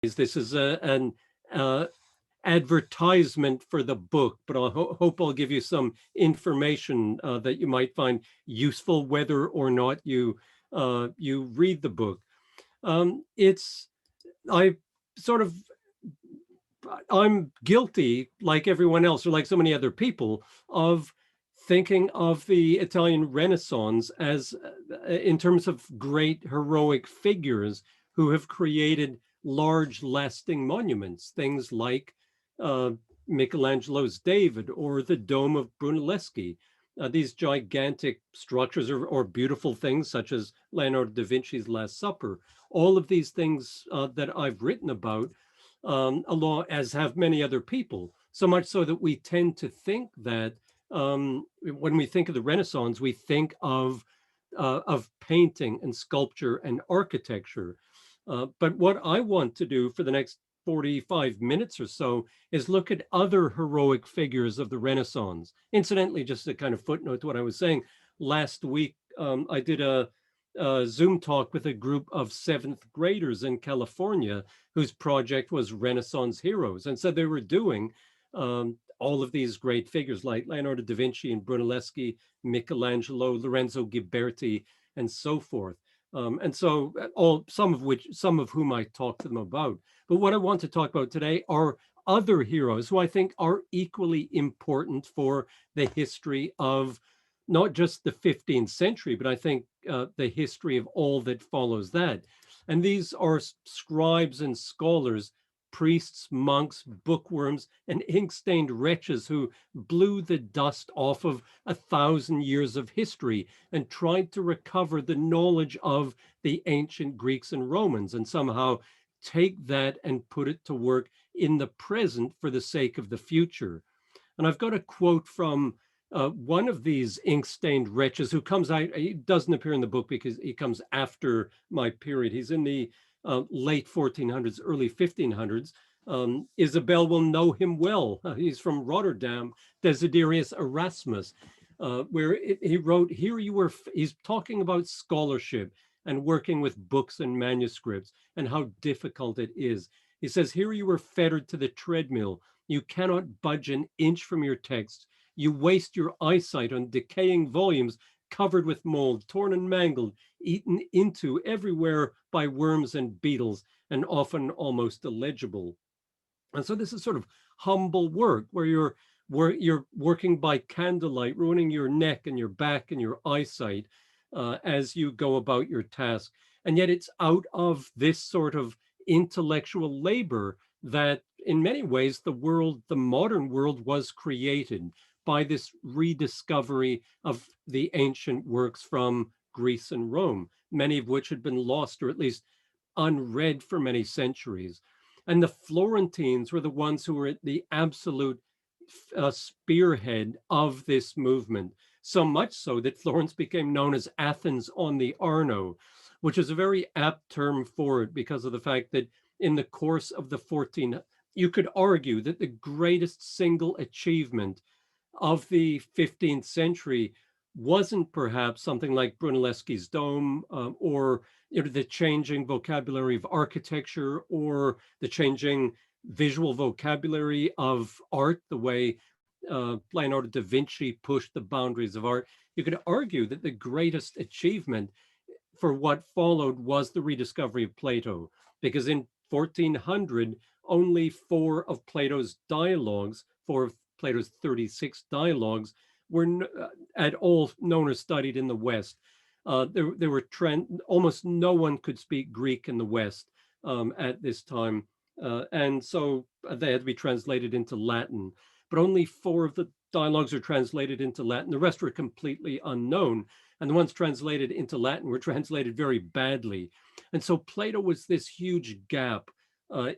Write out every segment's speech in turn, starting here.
This is an uh, advertisement for the book, but I hope I'll give you some information that you might find useful, whether or not you read the book. It's I sort of I'm guilty, like everyone else, or like so many other people, of thinking of the Italian Renaissance as, in terms of great heroic figures who have created large, lasting monuments, things like uh, Michelangelo's David or the Dome of Brunelleschi. These gigantic structures or beautiful things, such as Leonardo da Vinci's Last Supper. All of these things that I've written about along as have many other people. So much so that we tend to think that when we think of the Renaissance, we think of painting and sculpture and architecture. But what I want to do for the next 45 minutes or so is look at other heroic figures of the Renaissance. Incidentally, just a kind of footnote to what I was saying, last week I did a Zoom talk with a group of seventh graders in California whose project was Renaissance heroes. And so they were doing all of these great figures like Leonardo da Vinci and Brunelleschi, Michelangelo, Lorenzo Ghiberti, and so forth. And so some of whom I talked to them about. But what I want to talk about today are other heroes who I think are equally important for the history of not just the 15th century, but I think the history of all that follows that. And these are scribes and scholars, priests, monks, bookworms, and ink-stained wretches who blew the dust off of 1,000 years of history and tried to recover the knowledge of the ancient Greeks and Romans and somehow take that and put it to work in the present for the sake of the future. And I've got a quote from one of these ink-stained wretches who comes out, he doesn't appear in the book because he comes after my period. He's in the late 1400s, early 1500s. Isabel will know him well. He's from Rotterdam, Desiderius Erasmus, where he wrote, here you were, he's talking about scholarship and working with books and manuscripts and how difficult it is. He says, here you were fettered to the treadmill. You cannot budge an inch from your text. You waste your eyesight on decaying volumes covered with mold, torn and mangled, eaten into everywhere by worms and beetles, and often almost illegible. And so this is sort of humble work where you're working by candlelight, ruining your neck and your back and your eyesight as you go about your task. And yet it's out of this sort of intellectual labor that in many ways the modern world was created by this rediscovery of the ancient works from Greece and Rome, many of which had been lost or at least unread for many centuries. And the Florentines were the ones who were at the absolute spearhead of this movement, so much so that Florence became known as Athens on the Arno, which is a very apt term for it because of the fact that in the course of the 14, you could argue that the greatest single achievement of the 15th century wasn't perhaps something like Brunelleschi's dome or the changing vocabulary of architecture or the changing visual vocabulary of art, the way Leonardo da Vinci pushed the boundaries of art. You could argue that the greatest achievement for what followed was the rediscovery of Plato, because in 1400, only four of Plato's dialogues, four of Plato's 36 dialogues, were at all known or studied in the West. There were almost no one could speak Greek in the West at this time. And so they had to be translated into Latin. But only four of the dialogues are translated into Latin. The rest were completely unknown. And the ones translated into Latin were translated very badly. And so Plato was this huge gap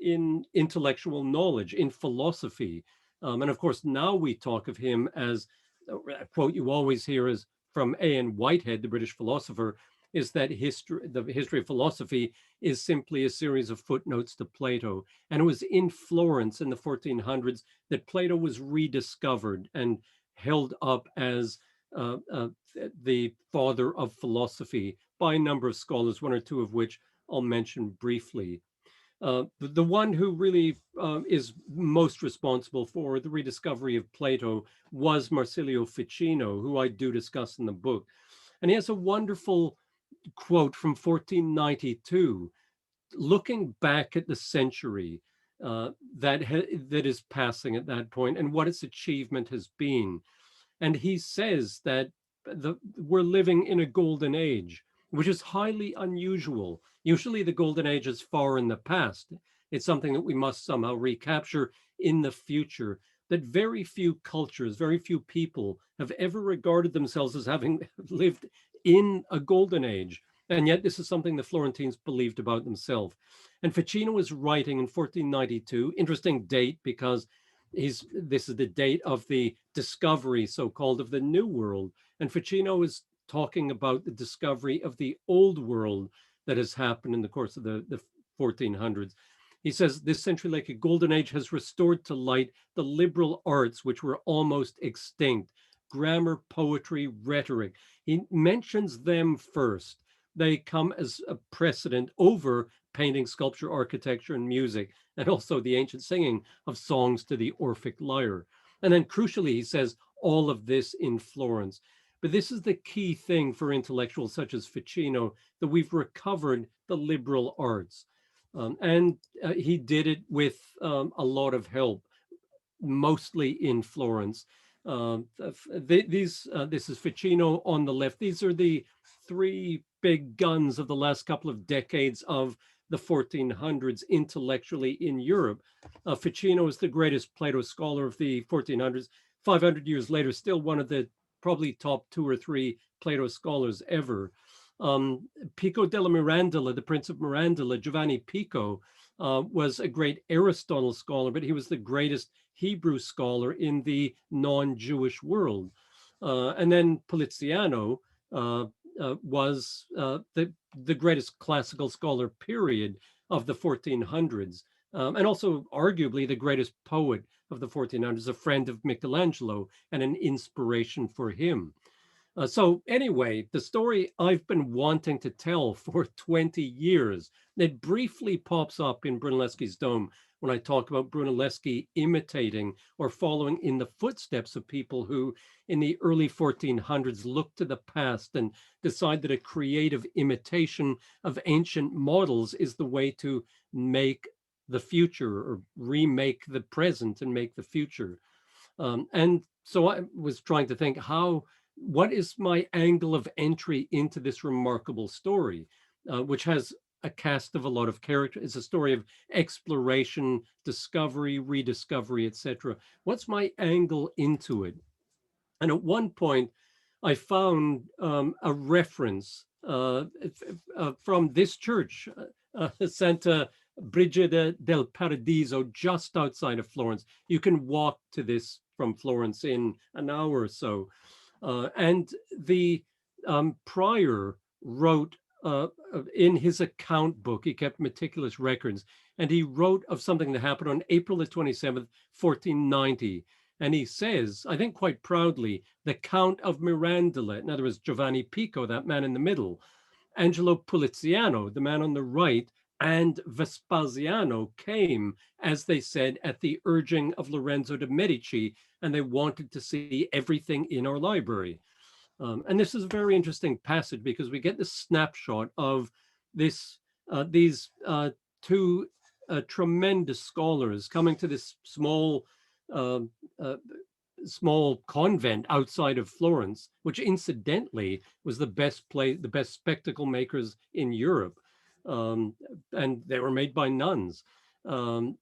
in intellectual knowledge, in philosophy. And of course, now we talk of him as a quote you always hear is from A.N. Whitehead, the British philosopher, is that the history of philosophy is simply a series of footnotes to Plato. And it was in Florence in the 1400s that Plato was rediscovered and held up as the father of philosophy by a number of scholars, one or two of which I'll mention briefly. The one who really is most responsible for the rediscovery of Plato was Marsilio Ficino, who I do discuss in the book. And he has a wonderful quote from 1492, looking back at the century that is passing at that point and what its achievement has been. And he says that we're living in a golden age, which is highly unusual. Usually the golden age is far in the past. It's something that we must somehow recapture in the future. That very few cultures, very few people have ever regarded themselves as having lived in a golden age. And yet this is something the Florentines believed about themselves. And Ficino was writing in 1492, interesting date because this is the date of the discovery, so-called, of the New World. And Ficino is talking about the discovery of the Old World that has happened in the course of the 1400s. He says, this century, like a golden age, has restored to light the liberal arts, which were almost extinct: grammar, poetry, rhetoric. He mentions them first. They come as a precedent over painting, sculpture, architecture, and music, and also the ancient singing of songs to the Orphic lyre. And then crucially, he says, all of this in Florence. But this is the key thing for intellectuals such as Ficino, that we've recovered the liberal arts. And he did it with a lot of help, mostly in Florence. This is Ficino on the left. These are the three big guns of the last couple of decades of the 1400s intellectually in Europe. Ficino is the greatest Plato scholar of the 1400s. 500 years later, still one of the probably top 2 or 3 Plato scholars ever. Pico della Mirandola, the Prince of Mirandola, Giovanni Pico, was a great Aristotle scholar, but he was the greatest Hebrew scholar in the non-Jewish world. And then Poliziano was the greatest classical scholar, period, of the 1400s, and also arguably the greatest poet of the 1400s, a friend of Michelangelo and an inspiration for him. So anyway, the story I've been wanting to tell for 20 years, it briefly pops up in Brunelleschi's Dome when I talk about Brunelleschi imitating or following in the footsteps of people who in the early 1400s looked to the past and decide that a creative imitation of ancient models is the way to make the future, or remake the present and make the future. And so I was trying to think, what is my angle of entry into this remarkable story, which has a cast of a lot of characters. It's a story of exploration, discovery, rediscovery, etc. What's my angle into it? And at one point, I found a reference from this church, Santa Brigida del Paradiso, just outside of Florence. You can walk to this from Florence in an hour or so. And the prior wrote in his account book, he kept meticulous records, and he wrote of something that happened on April the 27th, 1490. And he says, I think quite proudly, the Count of Mirandola, in other words, Giovanni Pico, that man in the middle, Angelo Poliziano, the man on the right, and Vespasiano came, as they said, at the urging of Lorenzo de' Medici, and they wanted to see everything in our library. And this is a very interesting passage because we get this snapshot of these two tremendous scholars coming to this small uh, uh, small convent outside of Florence, which incidentally was the best spectacle makers in Europe. And they were made by nuns. But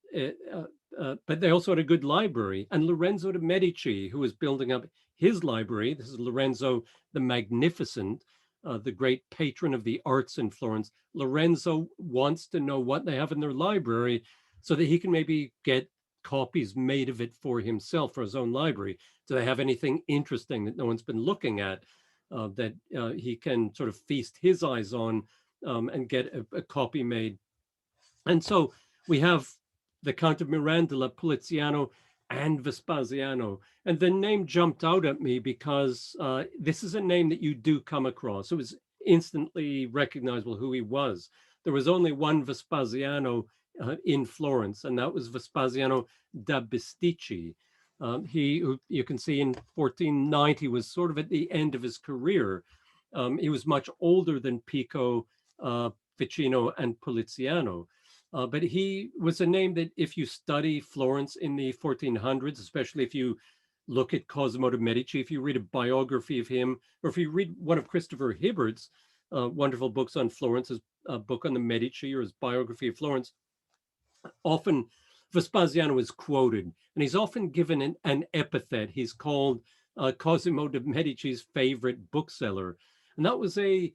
they also had a good library. And Lorenzo de' Medici, who was building up his library, this is Lorenzo the Magnificent, the great patron of the arts in Florence. Lorenzo wants to know what they have in their library so that he can maybe get copies made of it for himself, for his own library. Do they have anything interesting that no one's been looking at, that he can sort of feast his eyes on and get a copy made? And so we have the Count of Mirandola, Poliziano, and Vespasiano. And the name jumped out at me because this is a name that you do come across. It was instantly recognizable who he was. There was only one Vespasiano in Florence, and that was Vespasiano da Bisticci. Who you can see in 1490 was sort of at the end of his career. He was much older than Pico, Ficino, and Poliziano. But he was a name that if you study Florence in the 1400s, especially if you look at Cosimo de' Medici, if you read a biography of him, or if you read one of Christopher Hibbert's wonderful books on Florence, his book on the Medici or his biography of Florence, often Vespasiano is quoted, and he's often given an epithet. He's called Cosimo de' Medici's favorite bookseller. And that was a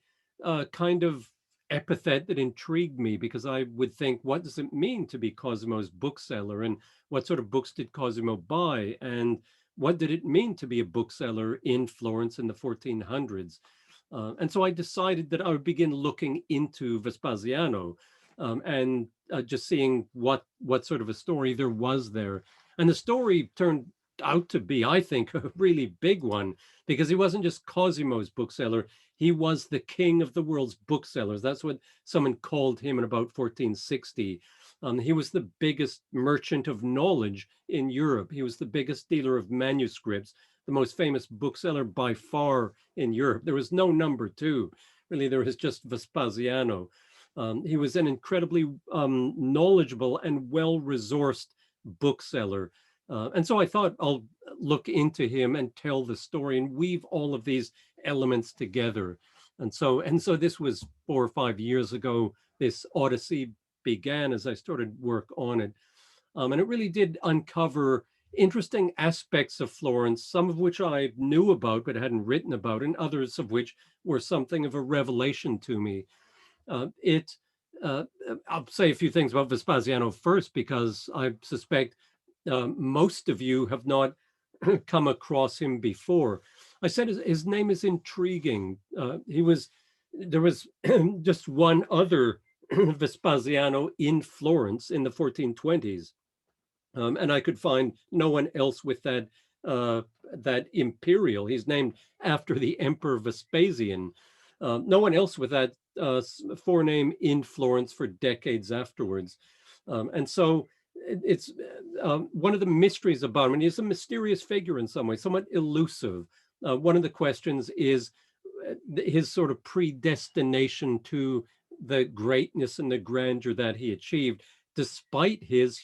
kind of epithet that intrigued me, because I would think, what does it mean to be Cosimo's bookseller? And what sort of books did Cosimo buy? And what did it mean to be a bookseller in Florence in the 1400s? And so I decided that I would begin looking into Vespasiano, and just seeing what sort of a story there was there. And the story turned out to be, I think, a really big one, because he wasn't just Cosimo's bookseller, he was the king of the world's booksellers. That's what someone called him in about 1460. He was the biggest merchant of knowledge in Europe. He was the biggest dealer of manuscripts, the most famous bookseller by far in Europe. There was no number two. Really, there was just Vespasiano. He was an incredibly knowledgeable and well-resourced bookseller. And so I thought I'll look into him and tell the story and weave all of these elements together. And so this was 4 or 5 years ago, this odyssey began as I started work on it. And it really did uncover interesting aspects of Florence, some of which I knew about but hadn't written about, and others of which were something of a revelation to me. I'll say a few things about Vespasiano first, because I suspect most of you have not come across him before. I said his name is intriguing. There was just one other Vespasiano in Florence in the 1420s. And I could find no one else with that imperial. He's named after the Emperor Vespasian. No one else with that forename in Florence for decades afterwards. And so it's one of the mysteries about him, and he's a mysterious figure in some ways, somewhat elusive. One of the questions is his sort of predestination to the greatness and the grandeur that he achieved, despite his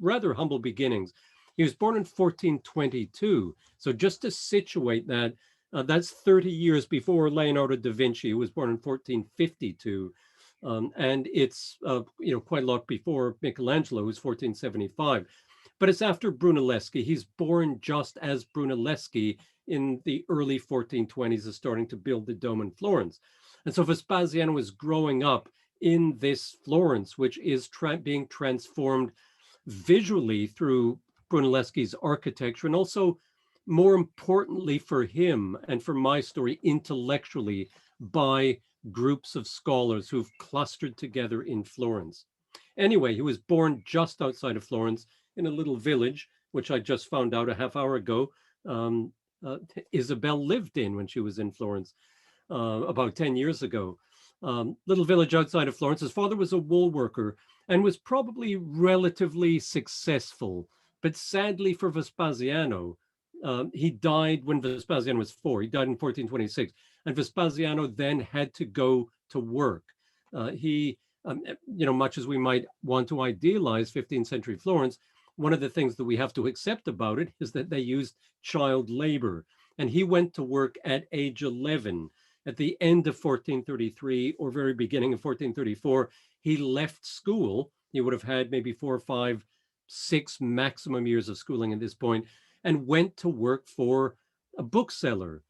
rather humble beginnings. He was born in 1422. So just to situate that, that's 30 years before Leonardo da Vinci, who was born in 1452. And it's quite a lot before Michelangelo, who's 1475. But it's after Brunelleschi. He's born just as Brunelleschi in the early 1420s is starting to build the dome in Florence. And so Vespasiano is growing up in this Florence, which is being transformed visually through Brunelleschi's architecture, and also, more importantly for him and for my story, intellectually, by groups of scholars who've clustered together in Florence. Anyway, he was born just outside of Florence in a little village, which I just found out a half hour ago, Isabel lived in when she was in Florence about 10 years ago. Little village outside of Florence. His father was a wool worker and was probably relatively successful. But sadly for Vespasiano, he died when Vespasiano was 4. He died in 1426. And Vespasiano then had to go to work. Much as we might want to idealize 15th century Florence, one of the things that we have to accept about it is that they used child labor. And he went to work at age 11. At the end of 1433 or very beginning of 1434, he left school. He would have had maybe 4 or 5, 6 maximum years of schooling at this point, and went to work for a bookseller,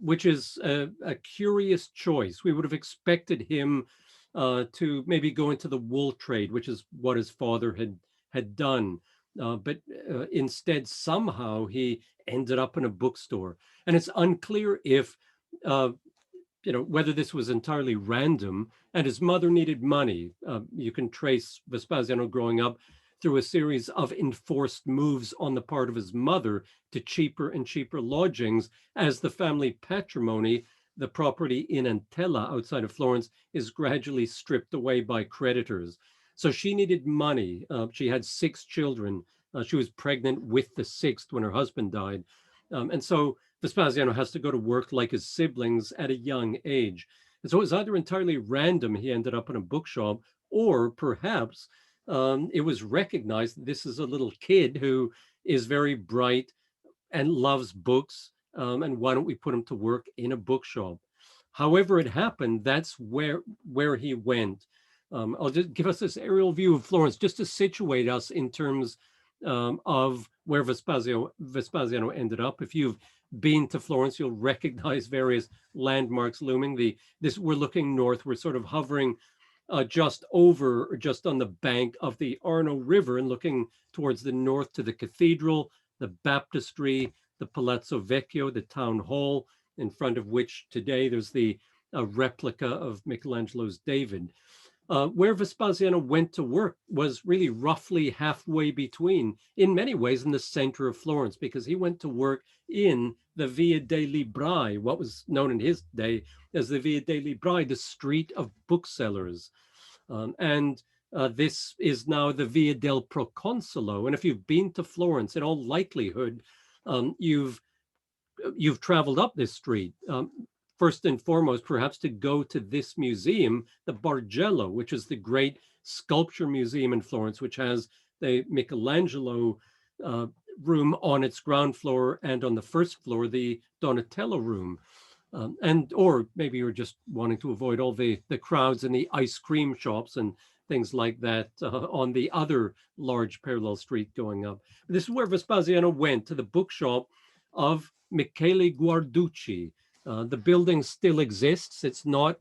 which is a curious choice. We would have expected him to maybe go into the wool trade, which is what his father had done. But instead, somehow he ended up in a bookstore. And it's unclear if whether this was entirely random, and his mother needed money. You can trace Vespasiano growing up through a series of enforced moves on the part of his mother to cheaper and cheaper lodgings as the family patrimony, the property in Antella outside of Florence, is gradually stripped away by creditors. So she needed money. She had 6 children. She was pregnant with the sixth when her husband died. And so Vespasiano has to go to work like his siblings at a young age. And so it was either entirely random he ended up in a bookshop, or perhaps it was recognized that this is a little kid who is very bright and loves books. And why don't we put him to work in a bookshop? However it happened, that's where he went. I'll just give us this aerial view of Florence just to situate us in terms of where Vespasiano ended up. If you've been to Florence, you'll recognize various landmarks looming. We're looking north. We're sort of hovering just over, or just on the bank of the Arno River, and looking towards the north to the cathedral, the baptistry, the Palazzo Vecchio, the town hall, in front of which today there's the replica of Michelangelo's David. Where Vespasiano went to work was really roughly halfway between, in many ways, in the center of Florence, because he went to work in the Via dei Librai, what was known in his day as the Via dei Librai, the street of booksellers. And this is now the Via del Proconsolo. And if you've been to Florence, in all likelihood, you've traveled up this street. First and foremost, perhaps to go to this museum, the Bargello, which is the great sculpture museum in Florence, which has the Michelangelo room on its ground floor, and on the first floor, the Donatello room. Or maybe you're just wanting to avoid all the crowds and the ice cream shops and things like that on the other large parallel street going up. This is where Vespasiano went, to the bookshop of Michele Guarducci. The building still exists. It's not,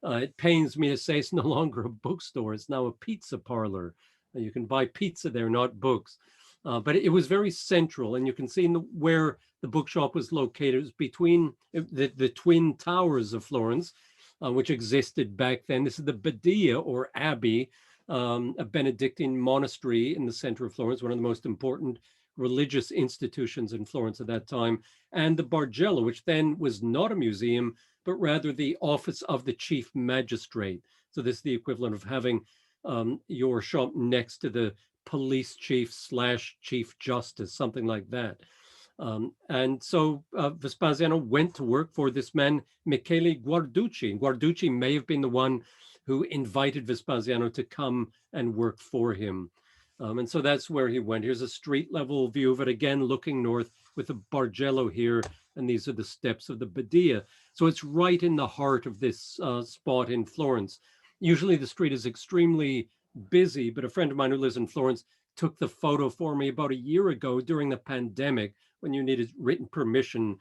it pains me to say, it's no longer a bookstore. It's now a pizza parlor. You can buy pizza there, not books. But it was very central, and you can see where the bookshop was located. It was between the twin towers of Florence, which existed back then. This is the Badia, or Abbey, a Benedictine monastery in the center of Florence, one of the most important religious institutions in Florence at that time, and the Bargello, which then was not a museum, but rather the office of the chief magistrate. So this is the equivalent of having your shop next to the police chief / chief justice, something like that. And so Vespasiano went to work for this man, Michele Guarducci. Guarducci may have been the one who invited Vespasiano to come and work for him. And so that's where he went. Here's a street level view of it, again, looking north with the Bargello here. And these are the steps of the Badia. So it's right in the heart of this spot in Florence. Usually the street is extremely busy, but a friend of mine who lives in Florence took the photo for me about a year ago during the pandemic, when you needed written permission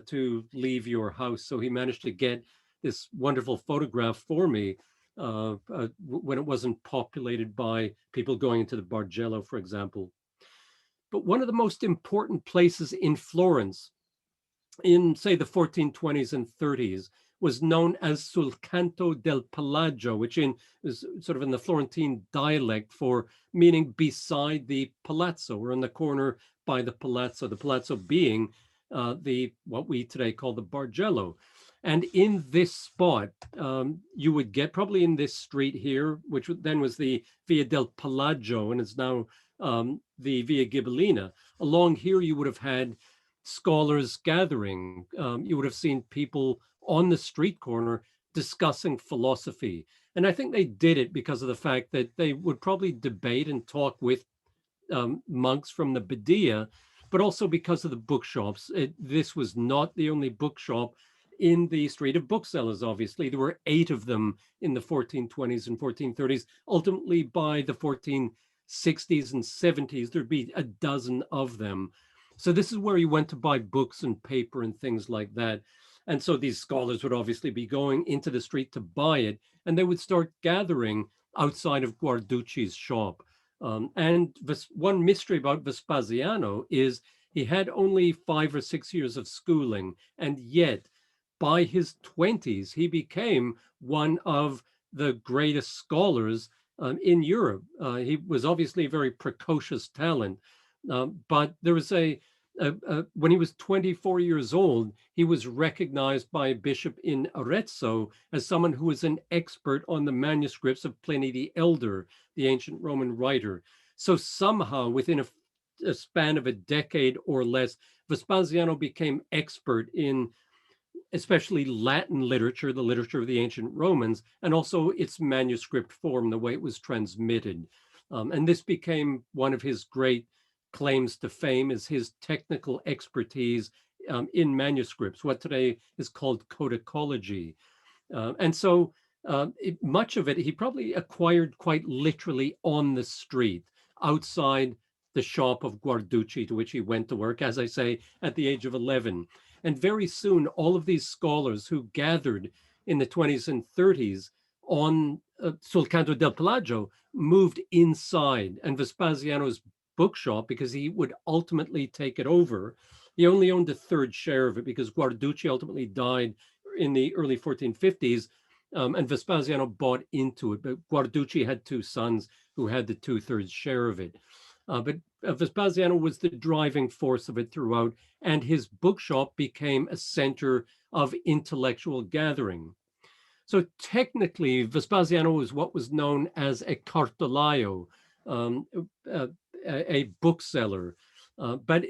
to leave your house. So he managed to get this wonderful photograph for me when it wasn't populated by people going into the Bargello, for example. But one of the most important places in Florence in, say, the 1420s and 30s was known as Sul Canto del Palagio, which is sort of in the Florentine dialect for meaning beside the palazzo, or in the corner by the palazzo being what we today call the Bargello. And in this spot, you would get, probably in this street here, which then was the Via del Palagio, and is now the Via Ghibellina. Along here, you would have had scholars gathering. You would have seen people on the street corner discussing philosophy. And I think they did it because of the fact that they would probably debate and talk with monks from the Badia, but also because of the bookshops. This was not the only bookshop in the street of booksellers, obviously. There were 8 of them in the 1420s and 1430s. Ultimately, by the 1460s and 70s, there'd be a dozen of them. So this is where you went to buy books and paper and things like that. And so these scholars would obviously be going into the street to buy it, and they would start gathering outside of Guarducci's shop. And one mystery about Vespasiano is he had only 5 or 6 years of schooling, and yet by his 20s, he became one of the greatest scholars in Europe. He was obviously a very precocious talent, but there was when he was 24 years old, he was recognized by a bishop in Arezzo as someone who was an expert on the manuscripts of Pliny the Elder, the ancient Roman writer. So somehow within a span of a decade or less, Vespasiano became expert in especially Latin literature, the literature of the ancient Romans, and also its manuscript form, the way it was transmitted. And this became one of his great claims to fame, is his technical expertise in manuscripts, what today is called codicology. And so much of it he probably acquired quite literally on the street, outside the shop of Guarducci, to which he went to work, as I say, at the age of 11. And very soon, all of these scholars who gathered in the 20s and 30s on sul Canto del Pelagio moved inside. And Vespasiano's bookshop, because he would ultimately take it over, he only owned a third share of it because Guarducci ultimately died in the early 1450s, and Vespasiano bought into it. But Guarducci had two sons who had the two-thirds share of it. But Vespasiano was the driving force of it throughout, and his bookshop became a center of intellectual gathering. So technically, Vespasiano was what was known as a cartolaio, um, a, a bookseller. But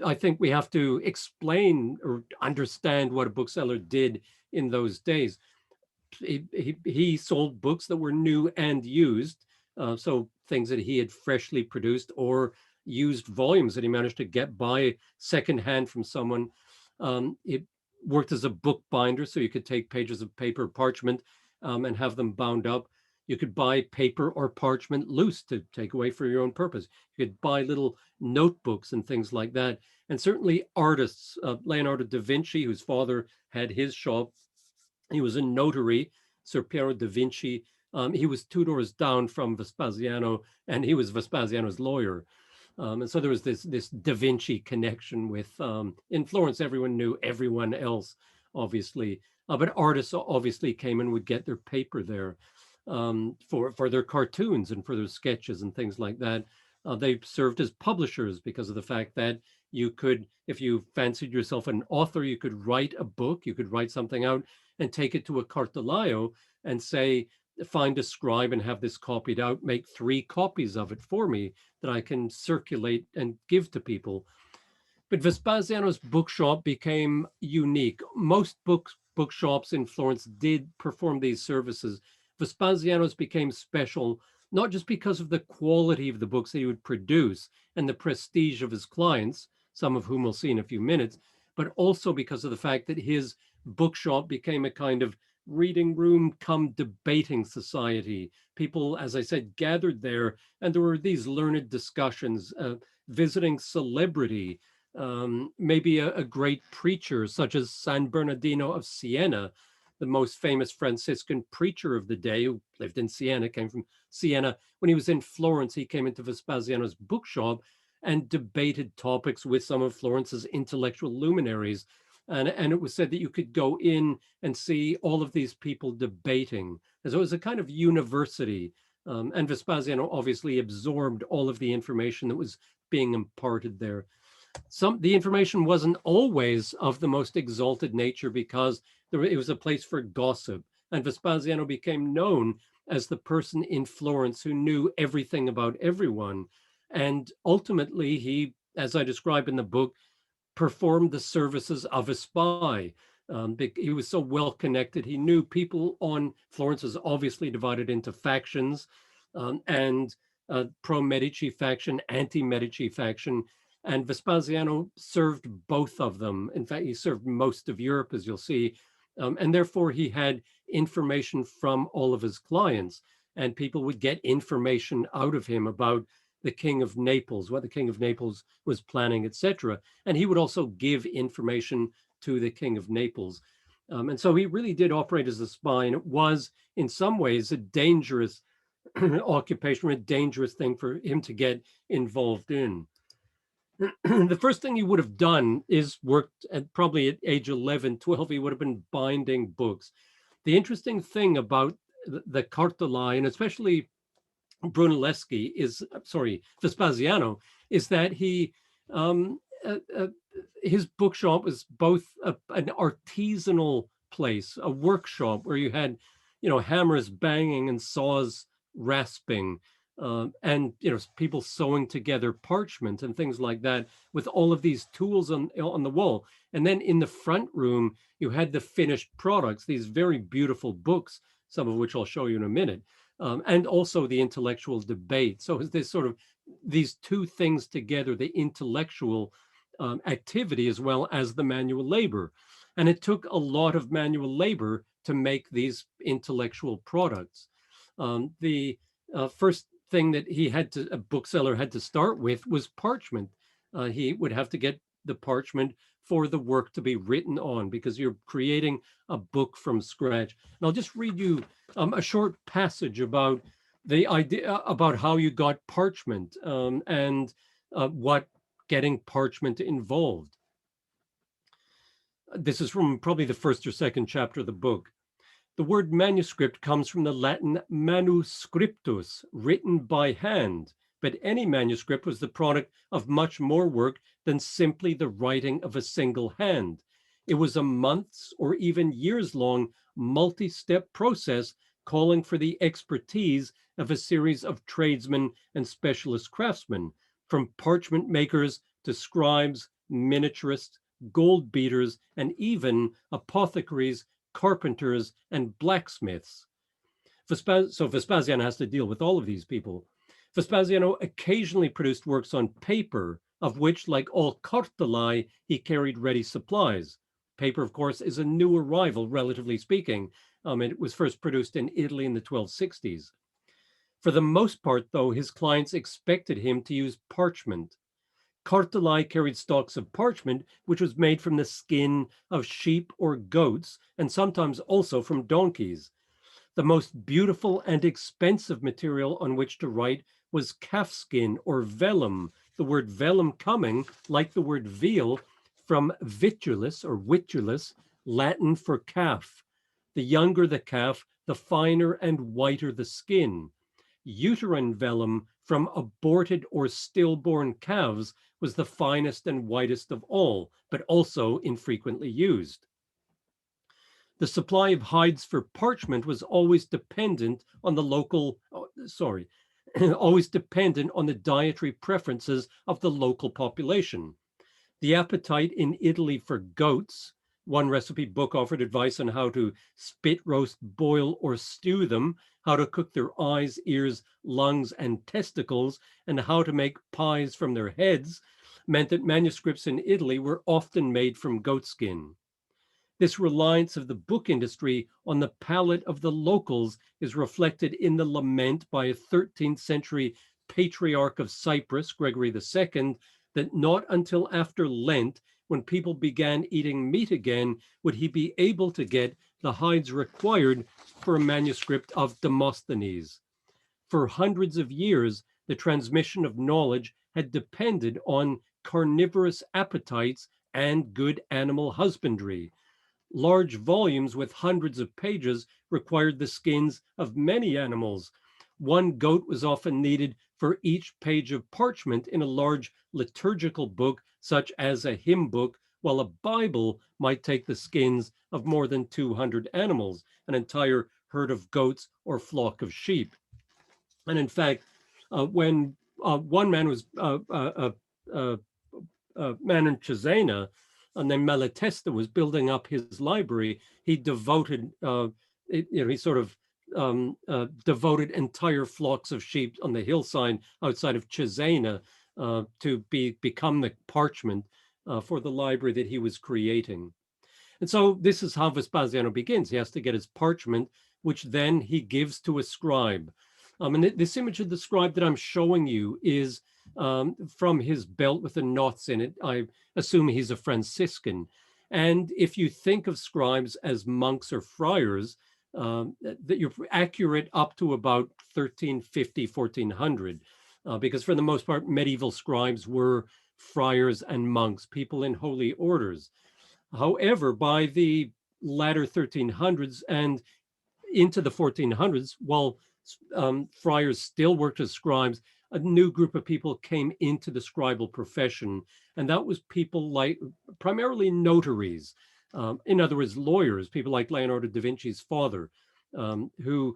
I think we have to explain or understand what a bookseller did in those days. He sold books that were new and used, so things that he had freshly produced or used volumes that he managed to get by secondhand from someone. It worked as a book binder, so you could take pages of paper, parchment, and have them bound up. You could buy paper or parchment loose to take away for your own purpose. You could buy little notebooks and things like that. And certainly artists, Leonardo da Vinci, whose father had his shop, he was a notary, Sir Piero da Vinci. He was two doors down from Vespasiano, and he was Vespasiano's lawyer. And so there was this Da Vinci connection with, in Florence, everyone knew everyone else, obviously. But artists obviously came and would get their paper there for their cartoons and for their sketches and things like that. They served as publishers because of the fact that you could, if you fancied yourself an author, you could write a book, you could write something out and take it to a cartolaio and say, find a scribe and have this copied out, make 3 copies of it for me that I can circulate and give to people. But Vespasiano's bookshop became unique. Most bookshops in Florence did perform these services. Vespasiano's became special, not just because of the quality of the books that he would produce and the prestige of his clients, some of whom we'll see in a few minutes, but also because of the fact that his bookshop became a kind of reading room come debating society. People, as I said, gathered there, and there were these learned discussions, visiting celebrity, maybe a great preacher such as San Bernardino of Siena, the most famous Franciscan preacher of the day, who lived in Siena, came from Siena. When he was in Florence, he came into Vespasiano's bookshop and debated topics with some of Florence's intellectual luminaries. And it was said that you could go in and see all of these people debating. And so it was a kind of university. And Vespasiano obviously absorbed all of the information that was being imparted there. The information wasn't always of the most exalted nature because it was a place for gossip. And Vespasiano became known as the person in Florence who knew everything about everyone. And ultimately, he, as I describe in the book, performed the services of a spy. He was so well connected. He knew people on Florence was obviously divided into factions, and pro-Medici faction, anti-Medici faction. And Vespasiano served both of them. In fact, he served most of Europe, as you'll see. And therefore, he had information from all of his clients. And people would get information out of him about the King of Naples, what the King of Naples was planning, etc. And he would also give information to the King of Naples. And so he really did operate as a spy. And it was, in some ways, a dangerous occupation, a dangerous thing for him to get involved in. The first thing he would have done is worked probably at age 11, 12, he would have been binding books. The interesting thing about the cartolai, and especially Brunelleschi Vespasiano, is that he, his bookshop was both an artisanal place, a workshop where you had, hammers banging and saws rasping, and people sewing together parchment and things like that with all of these tools on the wall. And then in the front room, you had the finished products, these very beautiful books, some of which I'll show you in a minute, and also the intellectual debate. So it's this sort of these two things together, the intellectual activity as well as the manual labor. And it took a lot of manual labor to make these intellectual products. The first thing that a bookseller had to start with was parchment. He would have to get the parchment for the work to be written on, because you're creating a book from scratch. And I'll just read you a short passage about the idea about how you got parchment, and what getting parchment involved. This is from probably the first or second chapter of the book. The word manuscript comes from the Latin manuscriptus, written by hand, but any manuscript was the product of much more work than simply the writing of a single hand. It was a months or even years-long multi-step process calling for the expertise of a series of tradesmen and specialist craftsmen, from parchment makers to scribes, miniaturists, gold beaters, and even apothecaries, carpenters, and blacksmiths. So Vespasiano has to deal with all of these people. Vespasiano occasionally produced works on paper, of which, like all cartolai, he carried ready supplies. Paper, of course, is a new arrival, relatively speaking. It was first produced in Italy in the 1260s. For the most part, though, his clients expected him to use parchment. Cartolai carried stalks of parchment, which was made from the skin of sheep or goats, and sometimes also from donkeys. The most beautiful and expensive material on which to write was calfskin or vellum, the word vellum coming, like the word veal, from vitulus or vitulus, Latin for calf. The younger the calf, the finer and whiter the skin. Uterine vellum from aborted or stillborn calves was the finest and whitest of all, but also infrequently used. The supply of hides for parchment was always dependent on the always dependent on the dietary preferences of the local population. The appetite in Italy for goats, one recipe book offered advice on how to spit, roast, boil, or stew them, how to cook their eyes, ears, lungs, and testicles, and how to make pies from their heads, meant that manuscripts in Italy were often made from goatskin. This reliance of the book industry on the palate of the locals is reflected in the lament by a 13th century patriarch of Cyprus, Gregory II, that not until after Lent, when people began eating meat again, would he be able to get the hides required for a manuscript of Demosthenes. For hundreds of years, the transmission of knowledge had depended on carnivorous appetites and good animal husbandry. Large volumes with hundreds of pages required the skins of many animals. One goat was often needed for each page of parchment in a large liturgical book, such as a hymn book, while a Bible might take the skins of more than 200 animals, an entire herd of goats or flock of sheep. And in fact, when one man was man in Cesena, named Malatesta, was building up his library, he devoted, he sort of devoted entire flocks of sheep on the hillside outside of Cesena to become the parchment for the library that he was creating. And so this is how Vespasiano begins. He has to get his parchment, which then he gives to a scribe. And this image of the scribe that I'm showing you is from his belt with the knots in it. I assume he's a Franciscan. And if you think of scribes as monks or friars, that you're accurate up to about 1350, 1400, because for the most part, medieval scribes were friars and monks, people in holy orders. However, by the latter 1300s and into the 1400s, while friars still worked as scribes, a new group of people came into the scribal profession, and that was people like primarily notaries, in other words, lawyers, people like Leonardo da Vinci's father, who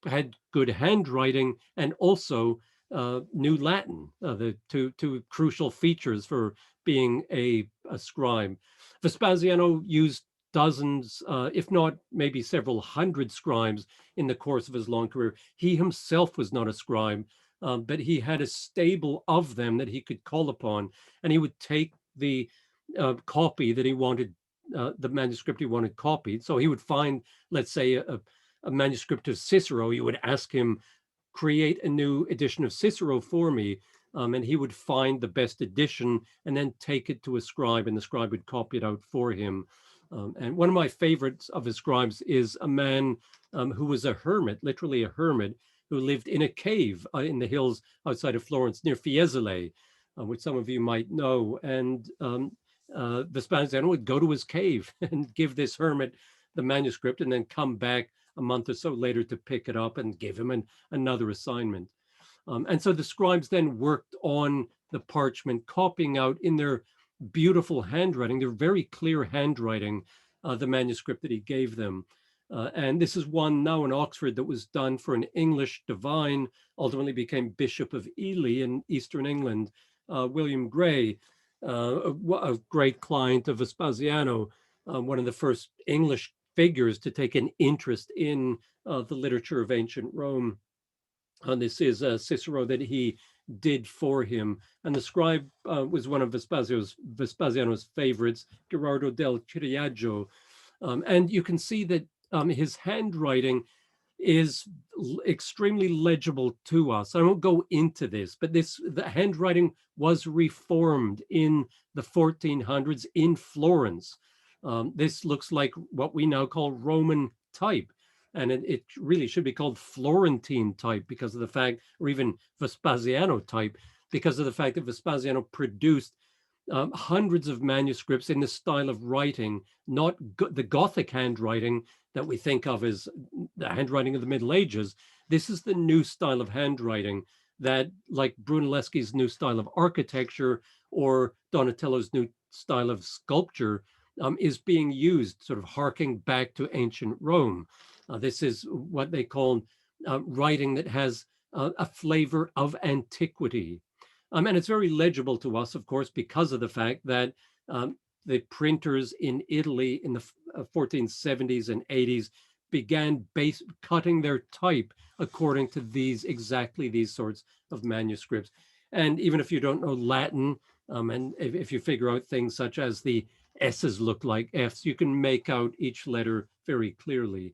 had good handwriting and also knew Latin, the two crucial features for being a scribe. Vespasiano used dozens, if not maybe several hundred scribes in the course of his long career. He himself was not a scribe, but he had a stable of them that he could call upon, and he would take the copy that he wanted, the manuscript he wanted copied. So he would find, let's say, a manuscript of Cicero. You would ask him, create a new edition of Cicero for me. And he would find the best edition and then take it to a scribe, and the scribe would copy it out for him. And one of my favorites of his scribes is a man who was a hermit, literally a hermit, who lived in a cave in the hills outside of Florence near Fiesole, which some of you might know. And Vespasiano would go to his cave and give this hermit the manuscript and then come back a month or so later to pick it up and give him another assignment. And so the scribes then worked on the parchment, copying out in their beautiful handwriting, their very clear handwriting, the manuscript that he gave them. And this is one now in Oxford that was done for an English divine, ultimately became Bishop of Ely in Eastern England, William Gray, a great client of Vespasiano, one of the first English figures to take an interest in the literature of ancient Rome. This is Cicero that he did for him. And the scribe was one of Vespasiano's favorites, Gerardo del Ciriaggio. And you can see that his handwriting is extremely legible to us. I won't go into this, but the handwriting was reformed in the 1400s in Florence. This looks like what we now call Roman type. And it really should be called Florentine type because of the fact, or even Vespasiano type, because of the fact that Vespasiano produced hundreds of manuscripts in the style of writing, not the Gothic handwriting that we think of as the handwriting of the Middle Ages. This is the new style of handwriting that, like Brunelleschi's new style of architecture or Donatello's new style of sculpture, is being used, sort of harking back to ancient Rome. This is what they call writing that has a flavor of antiquity. And it's very legible to us, of course, because of the fact that the printers in Italy in the 1470s and 80s began cutting their type according to exactly these sorts of manuscripts. And even if you don't know Latin, and if you figure out things such as the S's look like F's, you can make out each letter very clearly.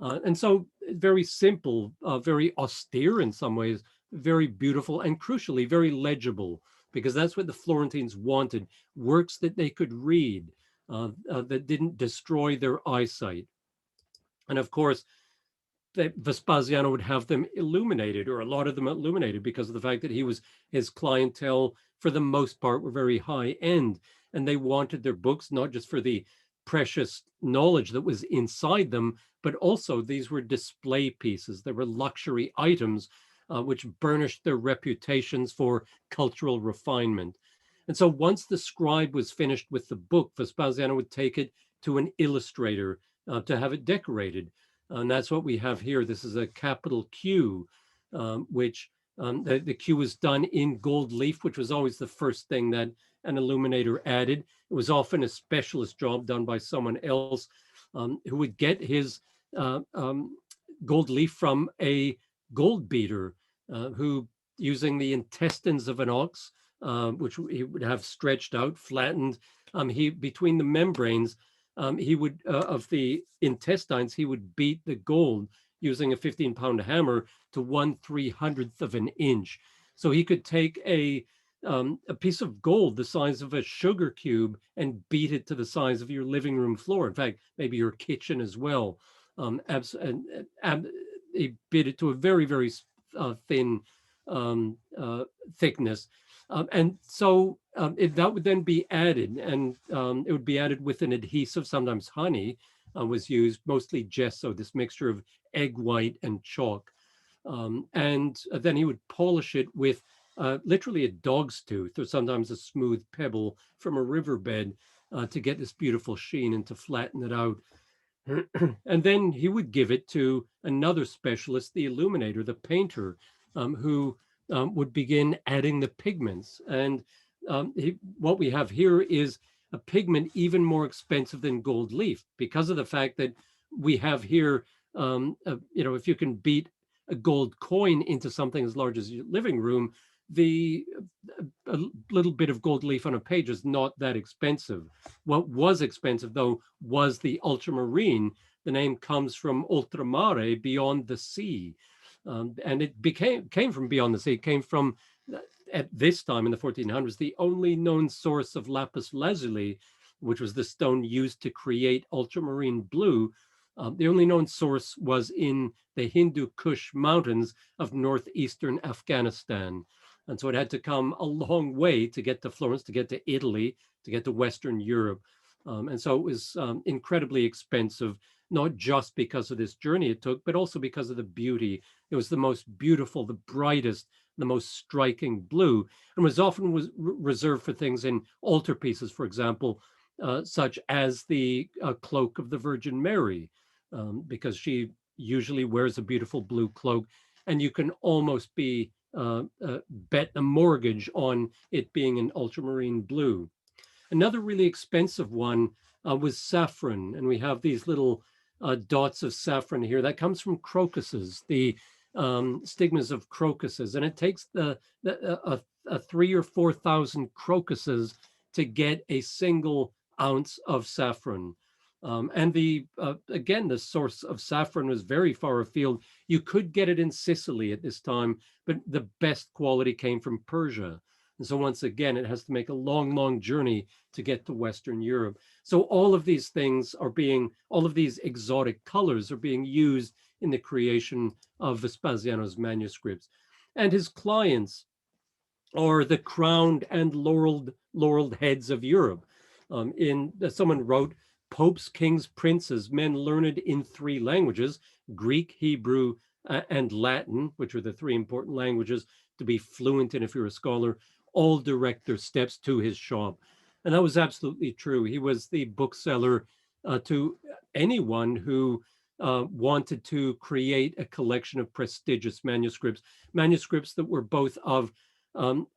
And so very simple, very austere in some ways, very beautiful, and crucially, very legible, because that's what the Florentines wanted, works that they could read, that didn't destroy their eyesight. And of course, Vespasiano would have them illuminated, or a lot of them illuminated, because of the fact that his clientele, for the most part, were very high end, and they wanted their books not just for the precious knowledge that was inside them, but also these were display pieces. They were luxury items which burnished their reputations for cultural refinement. And so once the scribe was finished with the book, Vespasiano would take it to an illustrator to have it decorated. And that's what we have here. This is a capital Q, which the Q was done in gold leaf, which was always the first thing that an illuminator added. It was often a specialist job done by someone else who would get his gold leaf from a gold beater who, using the intestines of an ox, which he would have stretched out, flattened, between the membranes, he would, of the intestines, he would beat the gold using a 15-pound hammer to 1/300th of an inch. So he could take a piece of gold the size of a sugar cube and beat it to the size of your living room floor. In fact, maybe your kitchen as well. He beat it to a very, very thin thickness. And so that would then be added, and it would be added with an adhesive. Sometimes honey was used, mostly gesso, this mixture of egg white and chalk. And then he would polish it with literally a dog's tooth, or sometimes a smooth pebble from a riverbed to get this beautiful sheen and to flatten it out. And then he would give it to another specialist, the illuminator, the painter, who would begin adding the pigments. And what we have here is a pigment even more expensive than gold leaf, because of the fact that we have here, if you can beat a gold coin into something as large as your living room, the a little bit of gold leaf on a page is not that expensive. What was expensive, though, was the ultramarine. The name comes from ultramare, beyond the sea. And it came from beyond the sea. It came from, at this time in the 1400s, the only known source of lapis lazuli, which was the stone used to create ultramarine blue. The only known source was in the Hindu Kush mountains of northeastern Afghanistan. And so it had to come a long way to get to Florence, to get to Italy, to get to Western Europe. And so it was incredibly expensive, not just because of this journey it took, but also because of the beauty. It was the most beautiful, the brightest, the most striking blue, and was often reserved for things in altarpieces, for example, such as the cloak of the Virgin Mary, because she usually wears a beautiful blue cloak, and you can almost bet a mortgage on it being an ultramarine blue. Another really expensive one was saffron, and we have these little dots of saffron here. That comes from crocuses, the stigmas of crocuses, and it takes a 3,000 or 4,000 crocuses to get a single ounce of saffron. And again, the source of saffron was very far afield. You could get it in Sicily at this time, but the best quality came from Persia. And so once again, it has to make a long, long journey to get to Western Europe. So all of these all of these exotic colors are being used in the creation of Vespasiano's manuscripts. And his clients are the crowned and laureled heads of Europe. Someone wrote, popes, kings, princes, men learned in 3 languages, Greek, Hebrew, and Latin, which are the 3 important languages to be fluent in if you're a scholar, all direct their steps to his shop. And that was absolutely true. He was the bookseller to anyone who wanted to create a collection of prestigious manuscripts that were both of um,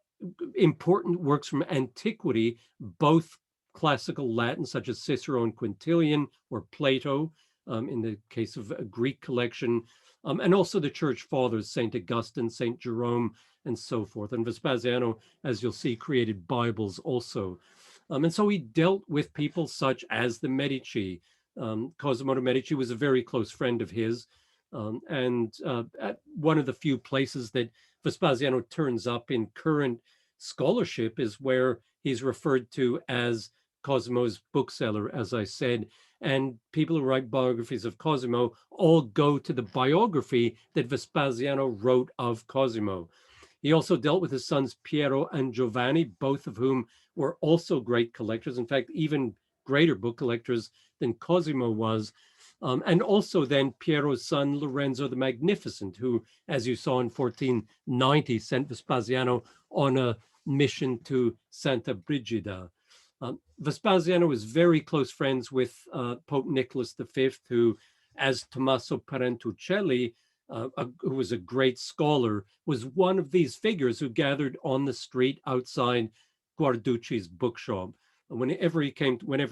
important works from antiquity, both classical Latin, such as Cicero and Quintilian, or Plato, in the case of a Greek collection, and also the church fathers, St. Augustine, St. Jerome, and so forth. And Vespasiano, as you'll see, created Bibles also. And so he dealt with people such as the Medici. Cosimo de' Medici was a very close friend of his. And at one of the few places that Vespasiano turns up in current scholarship is where he's referred to as Cosimo's bookseller, as I said. And people who write biographies of Cosimo all go to the biography that Vespasiano wrote of Cosimo. He also dealt with his sons Piero and Giovanni, both of whom were also great collectors. In fact, even greater book collectors than Cosimo was. And also then Piero's son, Lorenzo the Magnificent, who, as you saw in 1490, sent Vespasiano on a mission to Santa Brigida. Vespasiano was very close friends with Pope Nicholas V, who, as Tommaso Parentuccelli, who was a great scholar, was one of these figures who gathered on the street outside Guarducci's bookshop. Whenever